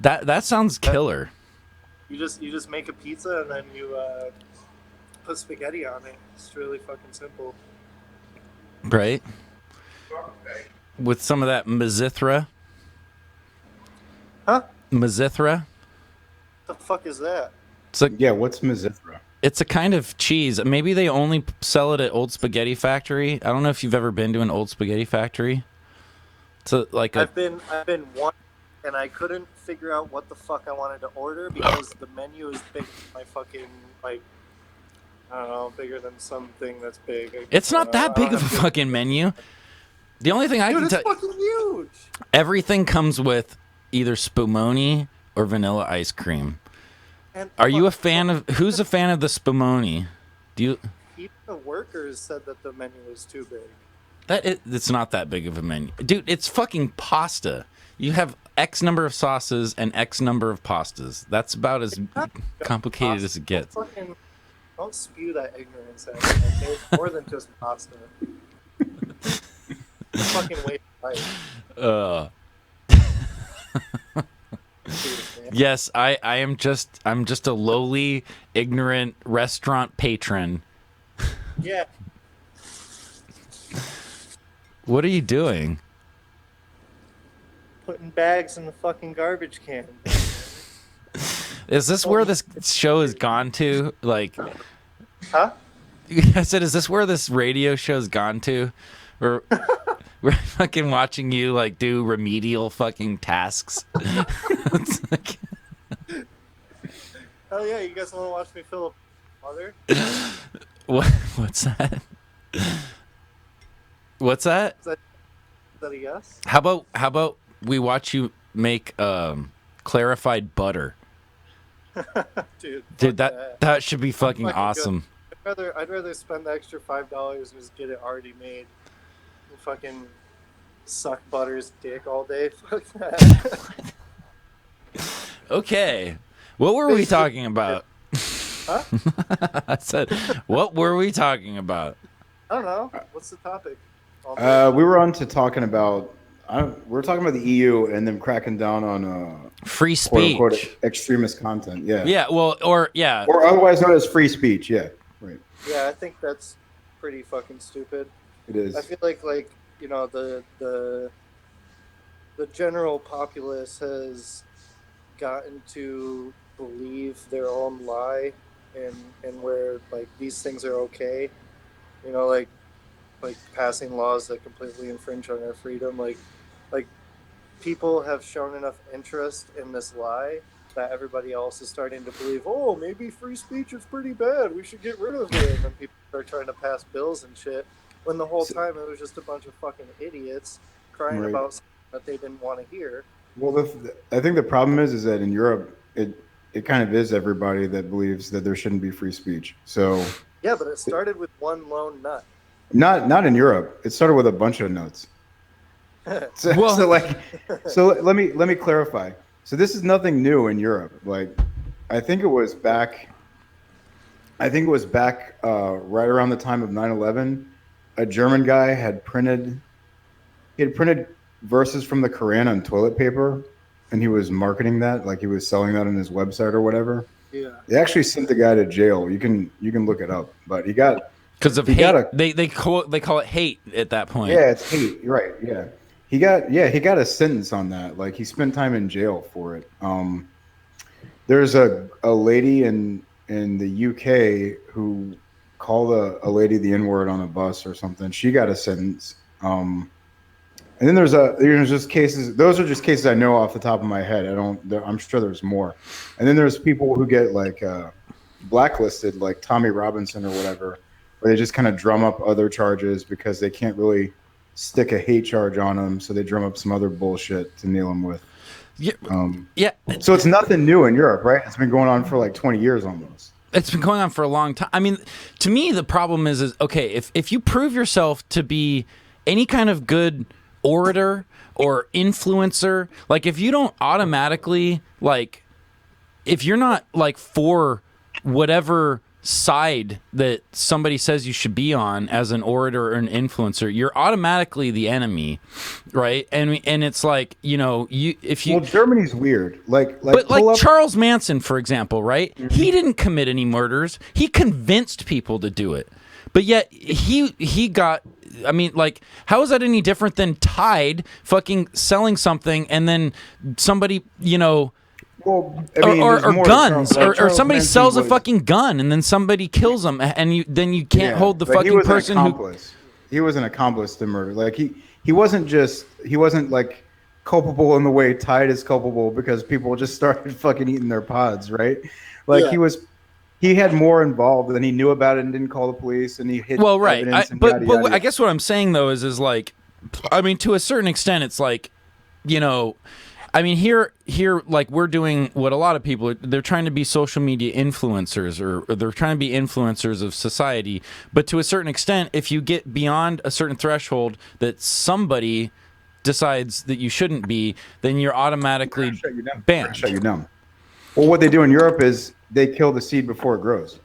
That sounds killer. You just make a pizza and then you put spaghetti on it. It's really fucking simple. Right? With some of that Mazithra. Huh? Mazithra. What the fuck is that? Yeah, what's Mazithra? It's a kind of cheese. Maybe they only sell it at Old Spaghetti Factory. I don't know if you've ever been to an Old Spaghetti Factory. It's I've been one, and I couldn't figure out what the fuck I wanted to order because the menu is big. My fucking like, I don't know, bigger than something that's big. It's not that I big don't of a have to- fucking menu. The only thing I Dude, can it's tell, fucking huge. everything comes with either spumoni or vanilla ice cream. And Are you a fan of? Who's a fan of the spumoni? Do you? Even the workers said that the menu was too big. It's not that big of a menu, dude. It's fucking pasta. You have X number of sauces and X number of pastas. That's about as complicated as it gets. Don't spew that ignorance at me. Okay? It's more than just pasta. It's fucking way right. Yes, I'm just a lowly, ignorant restaurant patron. Yeah. What are you doing? Putting bags in the fucking garbage can. Is this where this show has gone to? Like, Huh? I said, is this where this radio show's gone to? We're fucking watching you like do remedial fucking tasks. It's like, Hell yeah, you guys want to watch me fill a mother? what's that? What's that? Is that a yes? How about we watch you make clarified butter? Dude, Dude, fuck that should be fucking fucking awesome. I'd rather spend the extra $5 and just get it already made. And fucking suck Butter's dick all day. Fuck that. Okay. What were we talking about? Huh? I said, what were we talking about? I don't know. What's the topic? We were on to talking about. We're talking about the EU and them cracking down on Free quote speech. unquote extremist content. Yeah. Yeah, well, or otherwise known as free speech. Yeah. Right. Yeah, I think that's pretty fucking stupid. It is. I feel like you know the general populace has gotten to believe their own lie and where like these things are okay, you know, like passing laws that completely infringe on our freedom, like people have shown enough interest in this lie that everybody else is starting to believe, oh, maybe free speech is pretty bad, we should get rid of it, and then people start trying to pass bills and shit when the whole time it was just a bunch of fucking idiots crying Right. about something that they didn't want to hear. Well, I think the problem is that in Europe, it kind of is everybody that believes that there shouldn't be free speech. So Yeah, but it started with one lone nut. not in Europe. It started with a bunch of nuts. So let me clarify. So this is nothing new in Europe. Like, I think it was back right around the time of 9/11. A German guy had printed verses from the Quran on toilet paper, and he was marketing that, like he was selling that on his website or whatever. Yeah. They actually sent the guy to jail. You can look it up, but he got because of hate. They call it hate at that point. Yeah, it's hate. Right. Yeah. He got a sentence on that. Like, he spent time in jail for it. There's a lady in the UK who called a lady the N-word on a bus or something. She got a sentence. And then there's just cases. Those are just cases I know off the top of my head. I'm sure there's more. And then there's people who get like blacklisted, like Tommy Robinson or whatever, where they just kind of drum up other charges because they can't really stick a hate charge on them, so they drum up some other bullshit to nail them with. Yeah. So it's nothing new in Europe, right? It's been going on for like 20 years almost. It's been going on for a long time. I mean, to me, the problem is okay, if you prove yourself to be any kind of good orator or influencer, like if you don't automatically, like, if you're not like for whatever side that somebody says you should be on as an orator or an influencer, you're automatically the enemy, right? And it's like, you know, well, Germany's weird, but like Charles Manson, for example, right? Mm-hmm. He didn't commit any murders. He convinced people to do it, but yet he got. I mean, like, how is that any different than Tide fucking selling something and then somebody, you know. Well, I mean, or guns, or somebody Manson sells a fucking gun and then somebody kills them, and you can't hold the fucking person who. He was an accomplice to murder. Like he wasn't like culpable in the way Tide is culpable because people just started fucking eating their pods, right? Like he had more involved and he knew about it and didn't call the police and he hid evidence. But I guess what I'm saying though is like, I mean, to a certain extent, it's like, you know. I mean, here, like, we're doing what a lot of people, they're trying to be social media influencers or they're trying to be influencers of society. But to a certain extent, if you get beyond a certain threshold that somebody decides that you shouldn't be, then you're automatically banned. Shut you down. Well, what they do in Europe is they kill the seed before it grows.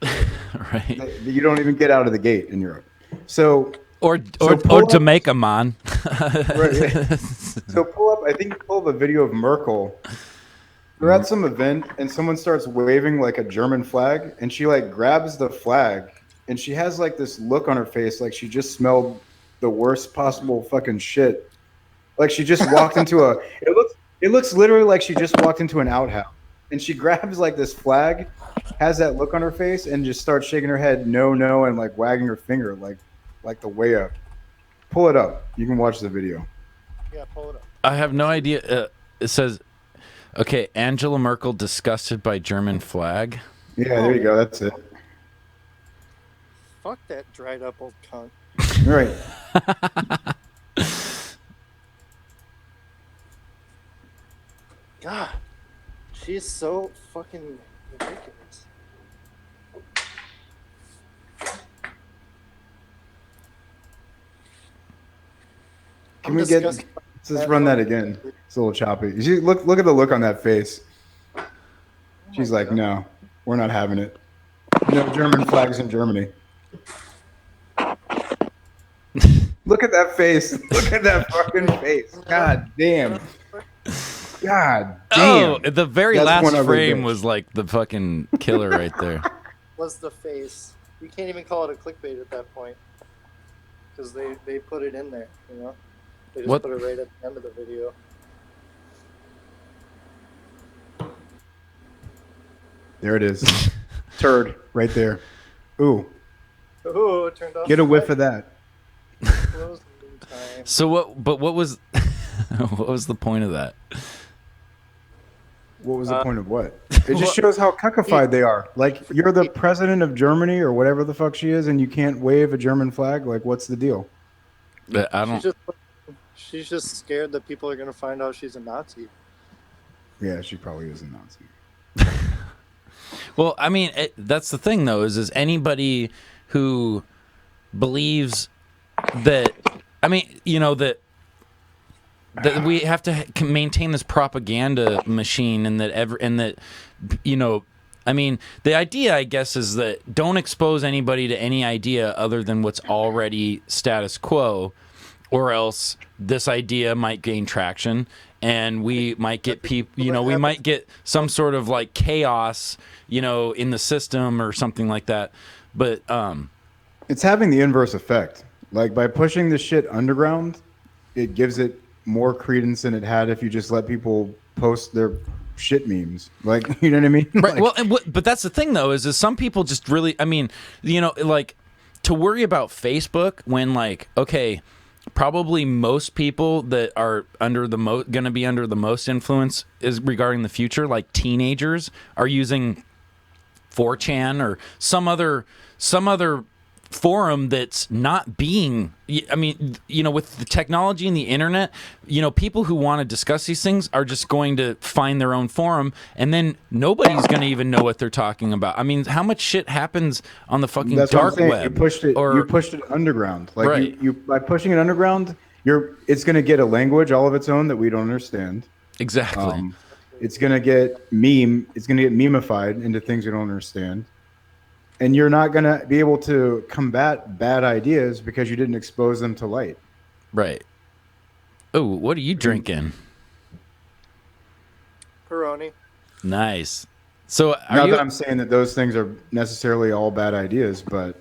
Right. You don't even get out of the gate in Europe. So Jamaica, man. Right. So I think pull up a video of Merkel. They're at some event and someone starts waving like a German flag and she like grabs the flag and she has like this look on her face like she just smelled the worst possible fucking shit. Like she just walked into it looks literally like she just walked into an outhouse. And she grabs like this flag, has that look on her face and just starts shaking her head no and like wagging her finger like the way up. Pull it up. You can watch the video. Yeah, pull it up. I have no idea. It says, okay, Angela Merkel disgusted by German flag. Yeah, there you go. That's it. Fuck that dried up old cunt. Right. God, she's so fucking ridiculous. Can we get? Let's run that again. It's a little choppy. You see, look at the look on that face. She's like, no, we're not having it. No German flags in Germany. Look at that face. Look at that fucking face. God damn. God damn. Oh, the very That's last one ugly frame bitch. was like the fucking killer right there. Was the face. You can't even call it a clickbait at that point. Because they put it in there, you know? They just What? put it right at the end of the video. There it is. Turd right there. Ooh. Oh, it turned off. Get a whiff of that. Closing time. So what was what was the point of that? What was the point of what? It just shows how cuckified they are. Like, you're the president of Germany or whatever the fuck she is, and you can't wave a German flag? Like, what's the deal? I don't. She's just scared that people are going to find out she's a Nazi. Yeah, she probably is a Nazi. Well, I mean, that's the thing, though, is anybody who believes that, I mean, you know, that we have to maintain this propaganda machine, and that, you know, I mean, the idea, I guess, is that don't expose anybody to any idea other than what's already status quo, or else this idea might gain traction, and we might get people, you know, we might get some sort of like chaos, you know, in the system or something like that. But it's having the inverse effect. Like, by pushing this shit underground, it gives it more credence than it had if you just let people post their shit memes. Like, you know what I mean? right. Like, Well, but that's the thing, though, is some people just really, I mean, you know, like, to worry about Facebook when, like, okay, probably most people that are under the going to be under the most influence is regarding the future, like teenagers are using 4chan or some other forum that's not being, I mean, you know, with the technology and the internet, you know, people who want to discuss these things are just going to find their own forum, and then nobody's going to even know what they're talking about. I mean, how much shit happens on the fucking that's what I'm dark saying. web? You pushed it underground. Like, Right. you by pushing it underground, it's going to get a language all of its own that we don't understand. Exactly. It's going to get memeified into things we don't understand. And you're not going to be able to combat bad ideas because you didn't expose them to light. Right. Oh, what are you drinking? Peroni. Nice. So Not that I'm saying that those things are necessarily all bad ideas, but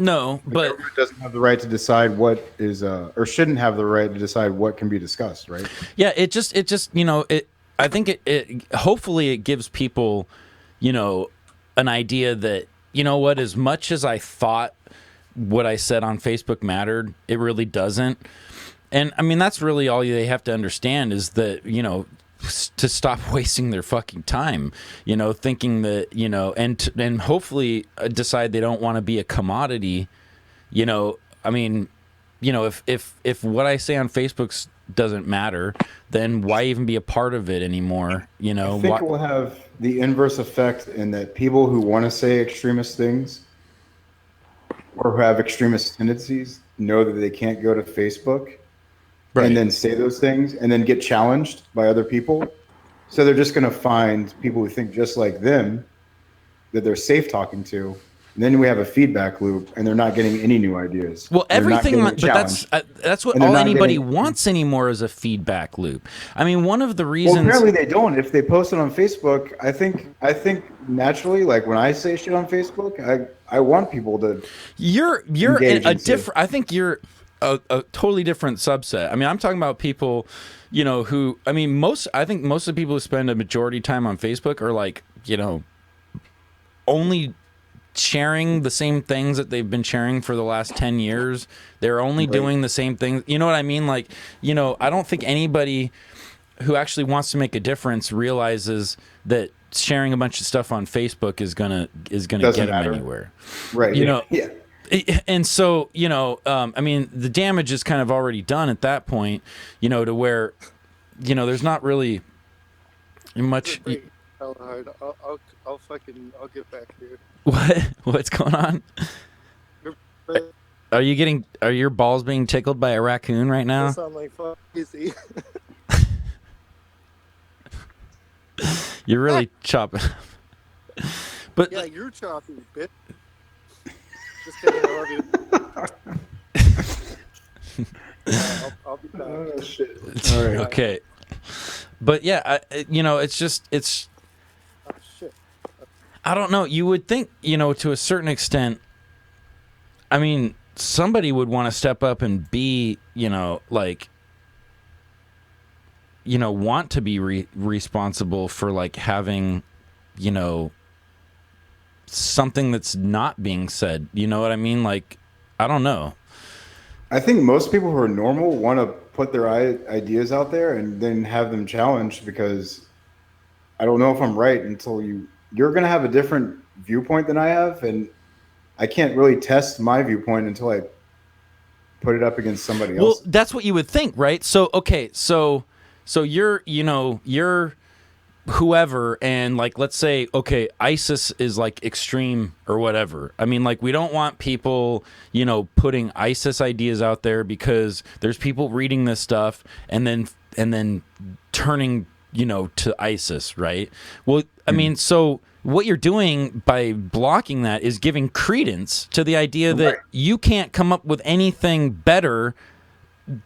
no, the but government doesn't have the right to decide what is, or shouldn't have the right to decide what can be discussed, right? yeah, it just, you know, I think it hopefully it gives people, you know, an idea that, you know what, as much as I thought what I said on Facebook mattered, it really doesn't. And I mean, that's really all they have to understand is that, you know, to stop wasting their fucking time, you know, thinking that, you know, and hopefully decide they don't want to be a commodity, you know. I mean, you know, if what I say on Facebook doesn't matter, then why even be a part of it anymore? You know, I think it will have the inverse effect in that people who want to say extremist things or who have extremist tendencies know that they can't go to Facebook and then say those things and then get challenged by other people. So they're just going to find people who think just like them that they're safe talking to. And then we have a feedback loop, and they're not getting any new ideas. Well, everything, but that's what all anybody wants anymore is a feedback loop. I mean, one of the reasons. Well, apparently they don't. If they post it on Facebook, I think naturally, like when I say shit on Facebook, I want people to. You're a different. I think you're a totally different subset. I mean, I'm talking about people, you know, who. I mean, I think most of the people who spend a majority time on Facebook are like, you know, only sharing the same things that they've been sharing for the last 10 years. They're only doing the same things. You know what I mean? Like, you know, I don't think anybody who actually wants to make a difference realizes that sharing a bunch of stuff on Facebook is gonna get them anywhere. Right. You know. Yeah. And so, I mean, the damage is kind of already done at that point, to where, there's not really much. Hell hard. I'll get back here. What's going on? Are your balls being tickled by a raccoon right now? You sound like fuck easy. You're really chopping. But yeah, you're choppy, bitch. Just kidding, I love you. I'll be back. Oh shit! All right. Okay. But yeah, it's. Oh shit. I don't know. You would think, to a certain extent. I mean, somebody would want to step up and be, want to be responsible for like having, something that's not being said. You know what I mean? Like, I don't know. I think most people who are normal want to put their ideas out there and then have them challenged, because I don't know if I'm right until you're going to have a different viewpoint than I have, and I can't really test my viewpoint until I put it up against somebody else. Well, that's what you would think, right? So, okay, so you're whoever, and like, let's say, okay, ISIS is like extreme or whatever. I mean, like, we don't want people, putting ISIS ideas out there, because there's people reading this stuff and then turning, to ISIS, right? Well, I mean, so what you're doing by blocking that is giving credence to the idea that you can't come up with anything better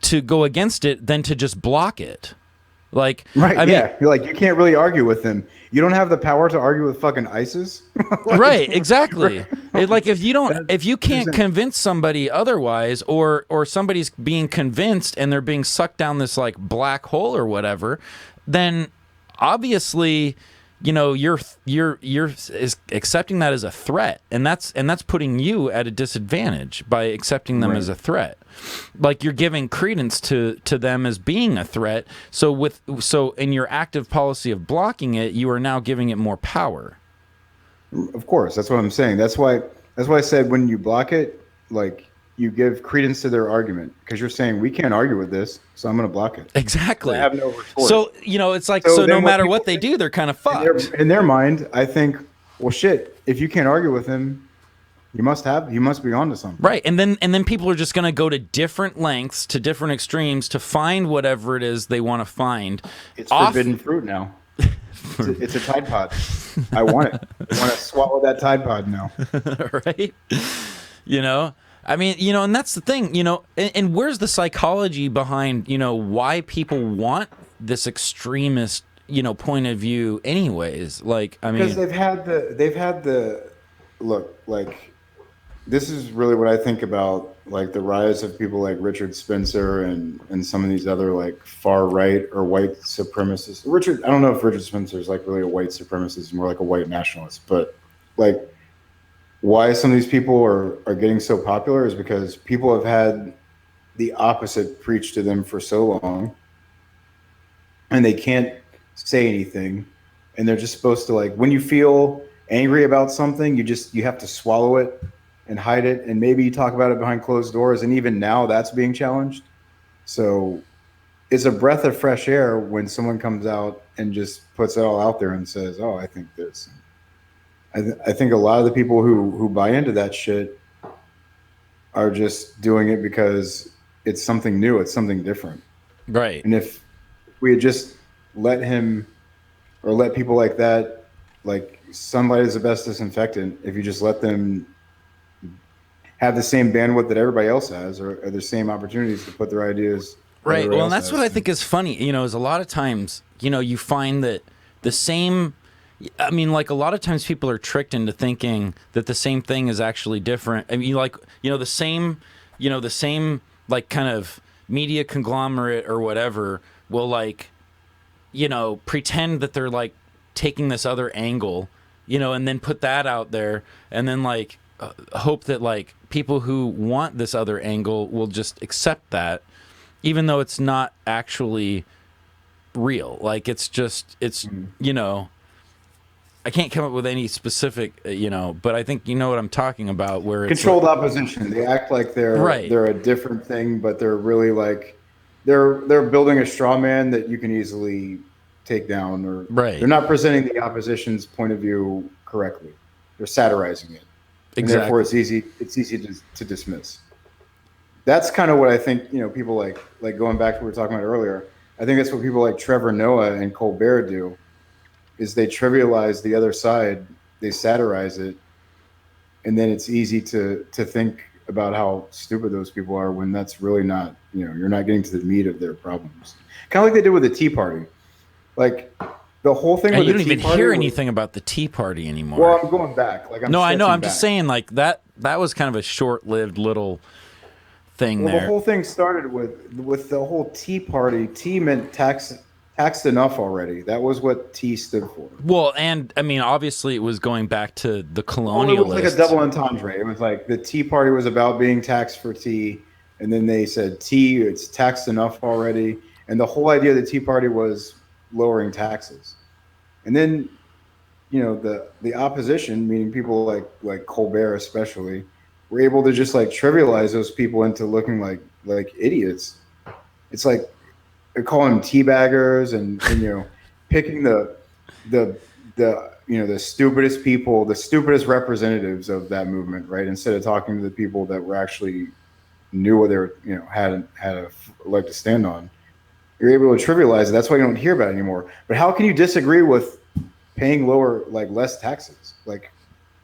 to go against it than to just block it. Like, right, I mean, you're like, you can't really argue with them. You don't have the power to argue with fucking ISIS. Right, exactly. Like, if you can't convince somebody otherwise, or somebody's being convinced and they're being sucked down this like black hole or whatever, then obviously, you're accepting that as a threat, and that's putting you at a disadvantage by accepting them as a threat. Like, you're giving credence to them as being a threat. So in your active policy of blocking it, you are now giving it more power. Of course, that's what I'm saying. That's why I said when you block it, like, you give credence to their argument, because you're saying we can't argue with this, so I'm going to block it. Exactly. I have no retort. So it's like, so no matter what they do, they're kind of fucked. In their mind, I think, well, shit, if you can't argue with him, you must be onto something. Right. And then people are just going to go to different lengths, to different extremes, to find whatever it is they want to find. It's forbidden fruit now. It's a Tide Pod. I want it. I want to swallow that Tide Pod now. Right. I mean, and that's the thing, and where's the psychology behind, why people want this extremist, point of view anyways? Like, I mean, because they've had the look, like, this is really what I think about, like, the rise of people like Richard Spencer and some of these other, like, far right or white supremacists. I don't know if Richard Spencer is like really a white supremacist, he's more like a white nationalist, but like, why some of these people are getting so popular is because people have had the opposite preached to them for so long, and they can't say anything, and they're just supposed to, like, when you feel angry about something, you have to swallow it and hide it, and maybe you talk about it behind closed doors, and even now that's being challenged. So it's a breath of fresh air when someone comes out and just puts it all out there and says, oh, I think this. I think a lot of the people who buy into that shit are just doing it because it's something new, it's something different. Right. And if we had just let him, or let people like that, like, sunlight is the best disinfectant, if you just let them have the same bandwidth that everybody else has, or the same opportunities to put their ideas. Right. Well, and that's what I think is funny, is a lot of times, you find that the same, I mean, like, a lot of times people are tricked into thinking that the same thing is actually different. I mean, like, the same, like, kind of media conglomerate or whatever will, like, pretend that they're, like, taking this other angle, and then put that out there, and then, like, hope that, like, people who want this other angle will just accept that, even though it's not actually real. Like, it's just, I can't come up with any specific, but I think you know what I'm talking about. Where it's controlled opposition. They act like they're a different thing, but they're really like they're building a straw man that you can easily take down, or they're not presenting the opposition's point of view correctly. They're satirizing it, and therefore it's easy to dismiss. That's kind of what I think. People like going back to what we were talking about earlier. I think that's what people like Trevor Noah and Colbert do. Is they trivialize the other side, they satirize it, and then it's easy to think about how stupid those people are when that's really not, you're not getting to the meat of their problems. Kind of like they did with the Tea Party. Like the whole thing with the Tea Party. You don't even hear anything about the Tea Party anymore. Well, I'm going back. Like I know. I'm just saying like that was kind of a short-lived little thing there. The whole thing started with the whole Tea Party. Tea meant taxed enough already. That was what tea stood for. Well, and I mean, obviously, it was going back to the colonialists. It was like a double entendre. It was like the Tea Party was about being taxed for tea, and then they said tea, it's taxed enough already. And the whole idea of the Tea Party was lowering taxes. And then, the opposition, meaning people like Colbert especially, were able to just like trivialize those people into looking like idiots. It's like they're calling them teabaggers and picking the stupidest people, the stupidest representatives of that movement, right? Instead of talking to the people that were actually knew what they were, had a leg to stand on. You're able to trivialize it. That's why you don't hear about it anymore. But how can you disagree with paying less taxes? Like,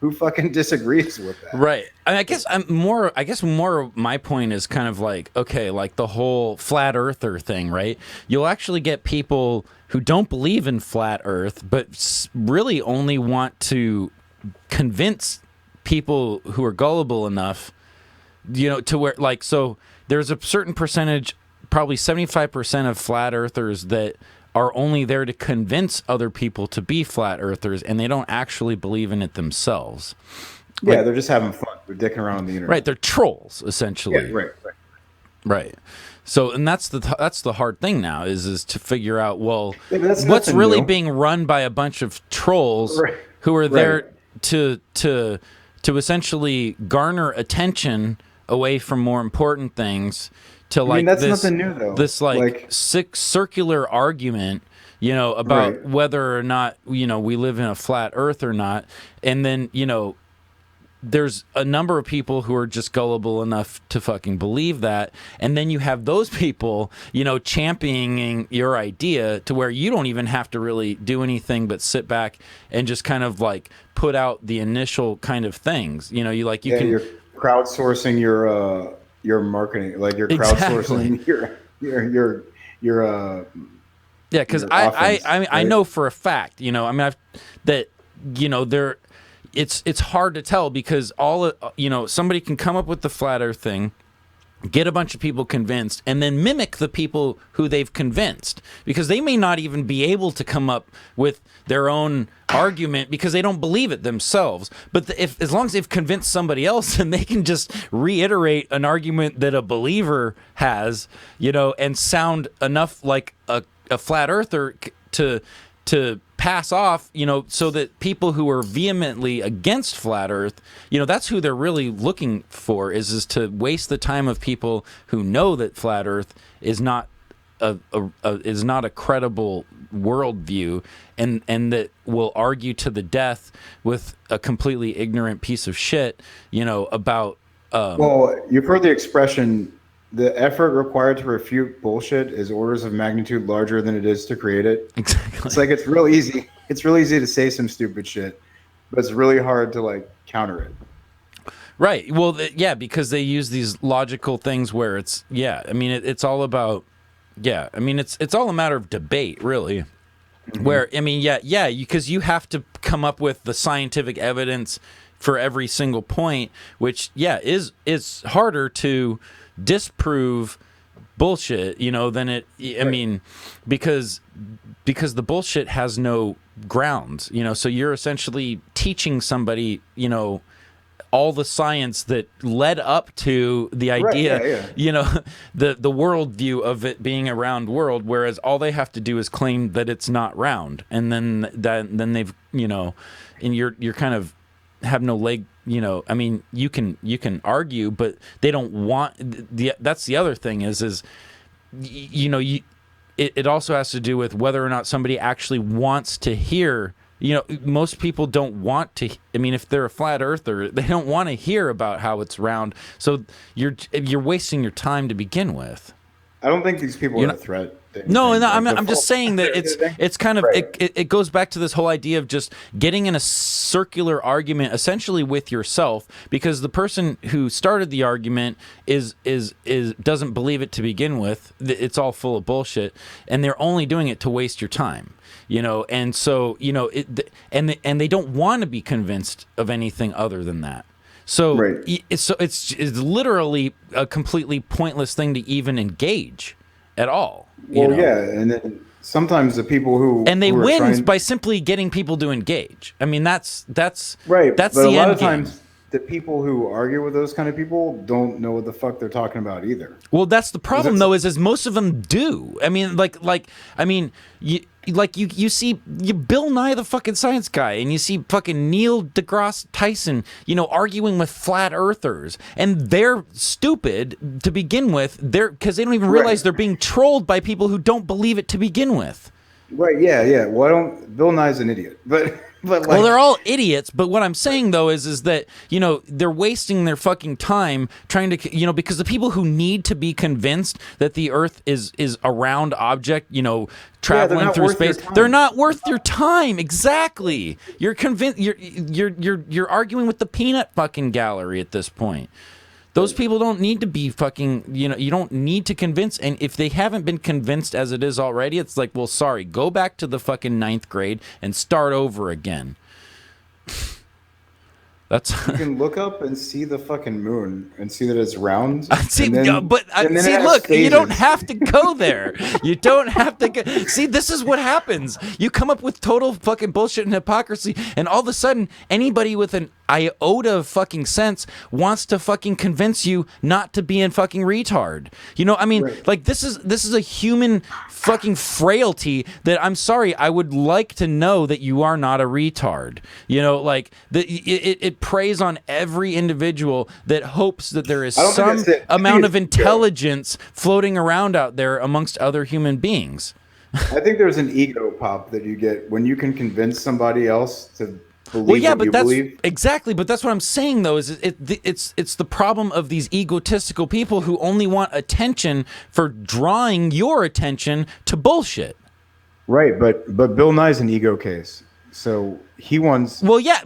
who fucking disagrees with that? Right. I guess more of my point is kind of like, okay, like the whole flat earther thing, right? You'll actually get people who don't believe in flat earth, but really only want to convince people who are gullible enough, to where, like, so there's a certain percentage, probably 75% of flat earthers that are only there to convince other people to be flat earthers, and they don't actually believe in it themselves. Yeah, they're just having fun. They're dicking around on the internet. Right, they're trolls, essentially. Yeah, right. So, and that's the hard thing now is to figure out, what's really being run by a bunch of trolls who are there to essentially garner attention away from more important things. That's nothing new, though. This circular argument, about whether or not, we live in a flat earth or not. And then, there's a number of people who are just gullible enough to fucking believe that. And then you have those people, championing your idea to where you don't even have to really do anything but sit back and just kind of like put out the initial kind of things. You're crowdsourcing your marketing, like you're crowdsourcing your because I know for a fact, it's hard to tell because somebody can come up with the flat earth thing, get a bunch of people convinced, and then mimic the people who they've convinced, because they may not even be able to come up with their own argument because they don't believe it themselves. But as long as they've convinced somebody else, and they can just reiterate an argument that a believer has, and sound enough like a flat earther to pass off, so that people who are vehemently against flat earth, that's who they're really looking for, is to waste the time of people who know that flat earth is not a credible worldview, and that will argue to the death with a completely ignorant piece of shit, about you've heard the expression, the effort required to refute bullshit is orders of magnitude larger than it is to create it. Exactly. It's like, it's real easy. It's real easy to say some stupid shit, but it's really hard to like counter it. Right. Well, because they use these logical things where it's, it's all about, it's all a matter of debate, really. Mm-hmm. Where, because you have to come up with the scientific evidence for every single point, which, is harder to disprove bullshit, than it. Because the bullshit has no grounds, so you're essentially teaching somebody, all the science that led up to the idea, you know, the worldview of it being a round world, whereas all they have to do is claim that it's not round, and then they've, you know, and you're kind of have no leg, you know. I mean, you can argue, but they don't want that's the other thing is you know, it also has to do with whether or not somebody actually wants to hear. You know, most people don't want to. I mean, if they're a flat earther, they don't want to hear about how it's round. So you're wasting your time to begin with. I don't think these people are a threat. No, I'm just saying that it's kind of it goes back to this whole idea of just getting in a circular argument essentially with yourself, because the person who started the argument is doesn't believe it to begin with. It's all full of bullshit, and they're only doing it to waste your time. You know, and so, you know, and they don't want to be convinced of anything other than that. So it's literally a completely pointless thing to even engage at all. Well, yeah, and then sometimes the people who win by simply getting people to engage. I mean, that's right. That's but the a lot end of game. times the people who argue with those kind of people don't know what the fuck they're talking about either. Well, that's the problem, though, is most of them do. I mean, you see Bill Nye the fucking Science Guy, and you see fucking Neil deGrasse Tyson, you know, arguing with flat earthers, and they're stupid to begin with. Because they don't even realize they're being trolled by people who don't believe it to begin with. Right? Yeah. Well, Bill Nye's an idiot, but. Well, they're all idiots, but what I'm saying, though, is that, you know, they're wasting their fucking time trying to, you know, because the people who need to be convinced that the Earth is a round object, you know, traveling through space, they're not worth your time. Exactly. You're convinced. You're arguing with the peanut fucking gallery at this point. Those people don't need to be fucking, you know, you don't need to convince. And if they haven't been convinced as it is already, it's like, well, sorry, go back to the fucking 9th grade and start over again. That's you can look up and see the fucking moon and see that it's round. Look, you don't have to go there. You don't have to go. See, this is what happens. You come up with total fucking bullshit and hypocrisy, and all of a sudden, anybody with an iota of fucking sense wants to fucking convince you not to be a fucking retard. You know, I mean, like this is a human fucking frailty that, I'm sorry, I would like to know that you are not a retard. You know, like it preys on every individual that hopes that there is some amount of intelligence floating around out there amongst other human beings. I think there's an ego pop that you get when you can convince somebody else to believe what you believe. Exactly, but that's what I'm saying, though, is it's the problem of these egotistical people who only want attention for drawing your attention to bullshit. Right, but Bill Nye's an ego case. So he wants. Well, yeah,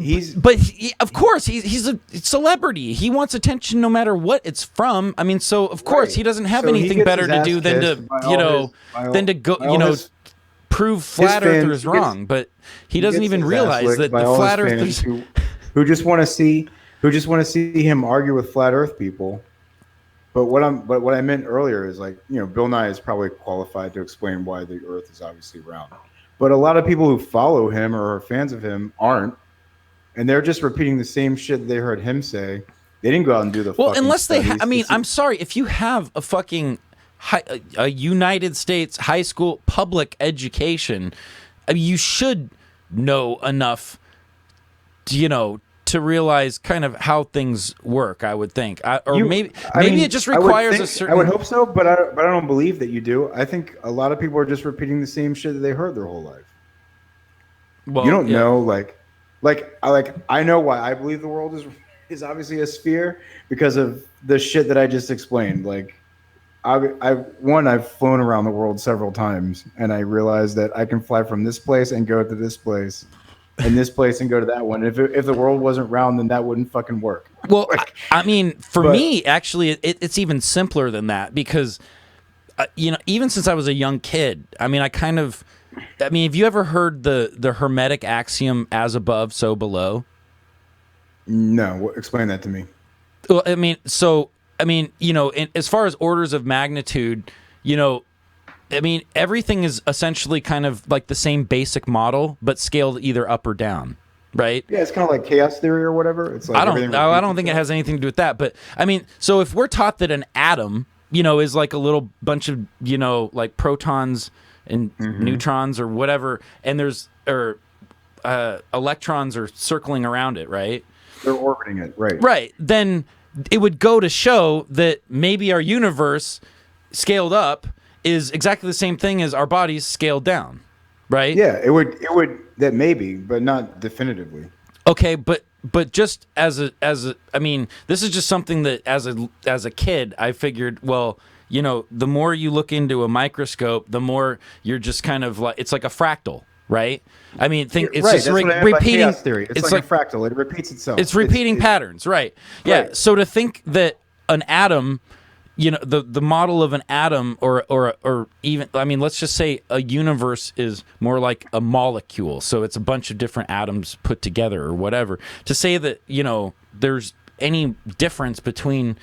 of course he's a celebrity. He wants attention no matter what it's from. I mean, so of course he doesn't have anything better to do than to prove flat earthers wrong. But he doesn't even realize that the flat earthers who just want to see him argue with flat Earth people. But what I meant earlier is, like, you know, Bill Nye is probably qualified to explain why the Earth is obviously round. But a lot of people who follow him or are fans of him aren't, and they're just repeating the same shit they heard him say. They didn't go out and do the unless they. I mean, I'm sorry, if you have a fucking a United States high school public education, I mean, you should know enough, to realize kind of how things work. I would think, maybe it just requires a certain. I would hope so, but I don't believe that you do. I think a lot of people are just repeating the same shit that they heard their whole life. Well, you don't know, I know why I believe the world is obviously a sphere because of the shit that I just explained. Like, I've flown around the world several times, and I realized that I can fly from this place and go to this place, and this place and go to that one. If the world wasn't round, then that wouldn't fucking work. Well, I mean, for me, actually, it's even simpler than that because, even since I was a young kid, I mean, have you ever heard the Hermetic axiom, as above, so below? No, explain that to me. Well, as far as orders of magnitude, everything is essentially kind of like the same basic model, but scaled either up or down. right? Yeah, it's kind of like chaos theory or whatever. It's like I don't think it has anything to do with that. But I mean, so if we're taught that an atom, is like a little bunch of, like protons and neutrons or whatever, and there's electrons are circling around it, right? They're orbiting it, right? Right. Then it would go to show that maybe our universe scaled up is exactly the same thing as our bodies scaled down, right? Yeah, it would that maybe, but not definitively. Okay, but just as a I mean, this is just something that as a kid I figured, well, the more you look into a microscope, the more you're just kind of like, it's like a fractal, right? I mean, it's right, just that's what I meant by repeating chaos theory. It's like a fractal. It repeats itself. It's repeating patterns, right? Yeah. Right. So to think that an atom, the model of an atom, or even, I mean, let's just say a universe is more like a molecule. So it's a bunch of different atoms put together or whatever. To say that there's any difference between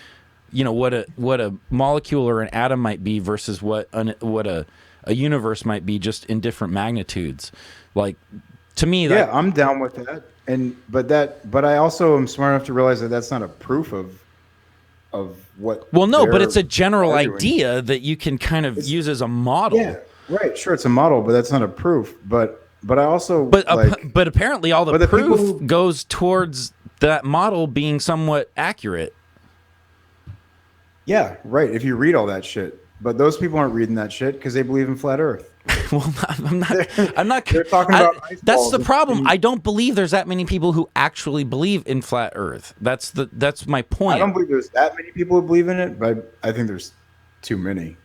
what a molecule or an atom might be versus what a universe might be, just in different magnitudes. Like, to me, yeah, I'm down with that. But I also am smart enough to realize that that's not a proof of what. Well, no, but it's a general idea that you can kind of use as a model. Yeah, right. Sure, it's a model, but that's not a proof. But I also but apparently all the proof people goes towards that model being somewhat accurate. Yeah, right. If you read all that shit, but those people aren't reading that shit because they believe in flat Earth. Well, I'm not. They're talking about ice that's balls the problem. and- I don't believe there's that many people who actually believe in flat Earth. That's my point. I don't believe there's that many people who believe in it, but I think there's too many.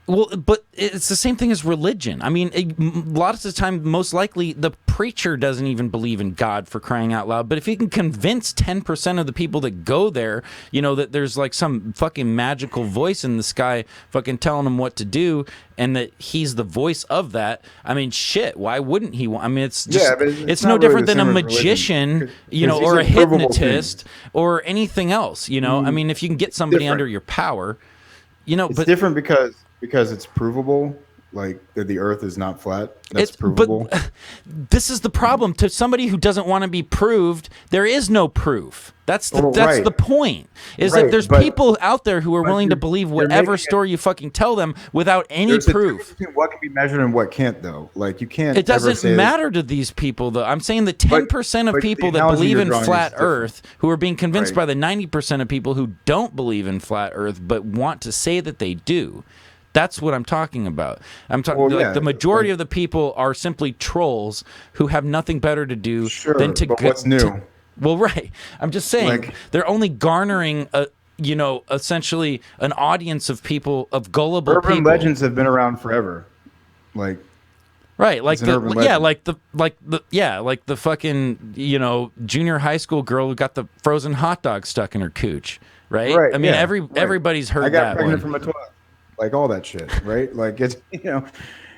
Well, but it's the same thing as religion. I mean, a lot of the time, most likely, the preacher doesn't even believe in God, for crying out loud. But if you can convince 10% of the people that go there, that there's like some fucking magical voice in the sky fucking telling them what to do, and that he's the voice of that, I mean, shit, why wouldn't he want? I mean, it's just, it's no not really different the than a same as magician, religion. or a These are provable hypnotist, or anything else, I mean, if you can get somebody different. under your power, It's but different because it's provable, like that the Earth is not flat. That's provable. But this is the problem. To somebody who doesn't want to be proved, there is no proof. That's the point. Is that there's people out there who are willing to believe whatever story you fucking tell them without any proof. What can be measured and what can't, though. Like, you can't. It doesn't matter to these people, though. I'm saying the 10% of people that believe in flat Earth, who are being convinced by the 90% of people who don't believe in flat Earth but want to say that they do. That's what I'm talking about. I'm talking the majority of the people are simply trolls who have nothing better to do than to. But what's new? Well, right. I'm just saying they're only garnering essentially an audience of people, of gullible people. Urban legends have been around forever. Like. Right, like the fucking junior high school girl who got the frozen hot dog stuck in her cooch. Right. I mean, everybody's heard that. I got pregnant from a toilet. Like, all that shit, right? Like, it's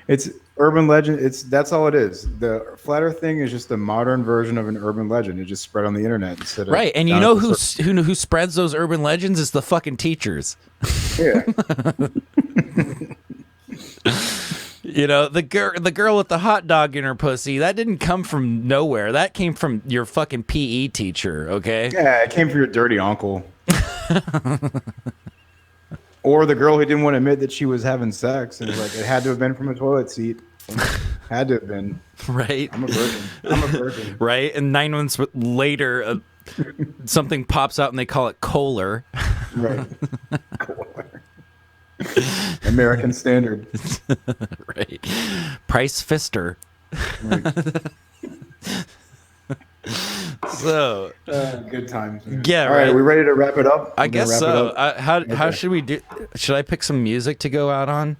it's urban legend. That's all it is. The flat Earth thing is just a modern version of an urban legend. It just spread on the internet instead of right. And who spreads those urban legends is the fucking teachers. Yeah. The girl with the hot dog in her pussy, that didn't come from nowhere. That came from your fucking PE teacher. Okay. Yeah, it came from your dirty uncle. Or the girl who didn't want to admit that she was having sex, and it had to have been from a toilet seat. Had to have been. Right. I'm a virgin. Right. And 9 months later, something pops out and they call it Kohler. Right. Kohler. American Standard. Right. Price Pfister. Right. So good times. Man. Yeah. All right. Are we ready to wrap it up? I guess so. How should we do? Should I pick some music to go out on?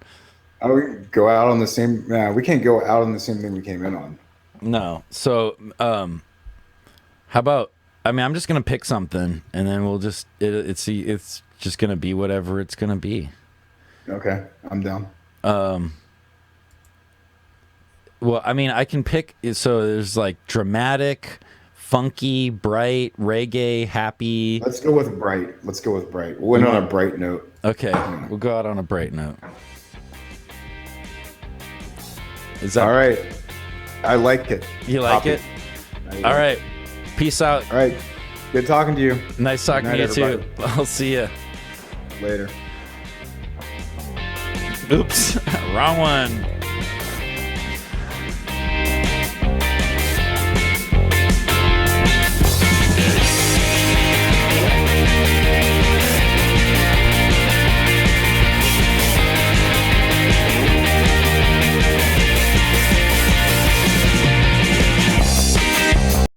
Oh, we go out on the same. Nah, we can't go out on the same thing we came in on. No. So, how about? I mean, I'm just gonna pick something, and then we'll just it's just gonna be whatever it's gonna be. Okay, I'm down. Well, I mean, I can pick. So there's like dramatic, funky, bright, reggae, happy. Let's go with bright. We'll end on a bright note. Okay, we'll go out on a bright note. Is that all right? I like it. You like it? All right. Peace out. All right. Good talking to you. Nice talking to you everybody. too. I'll see you. Later. Oops. Wrong one.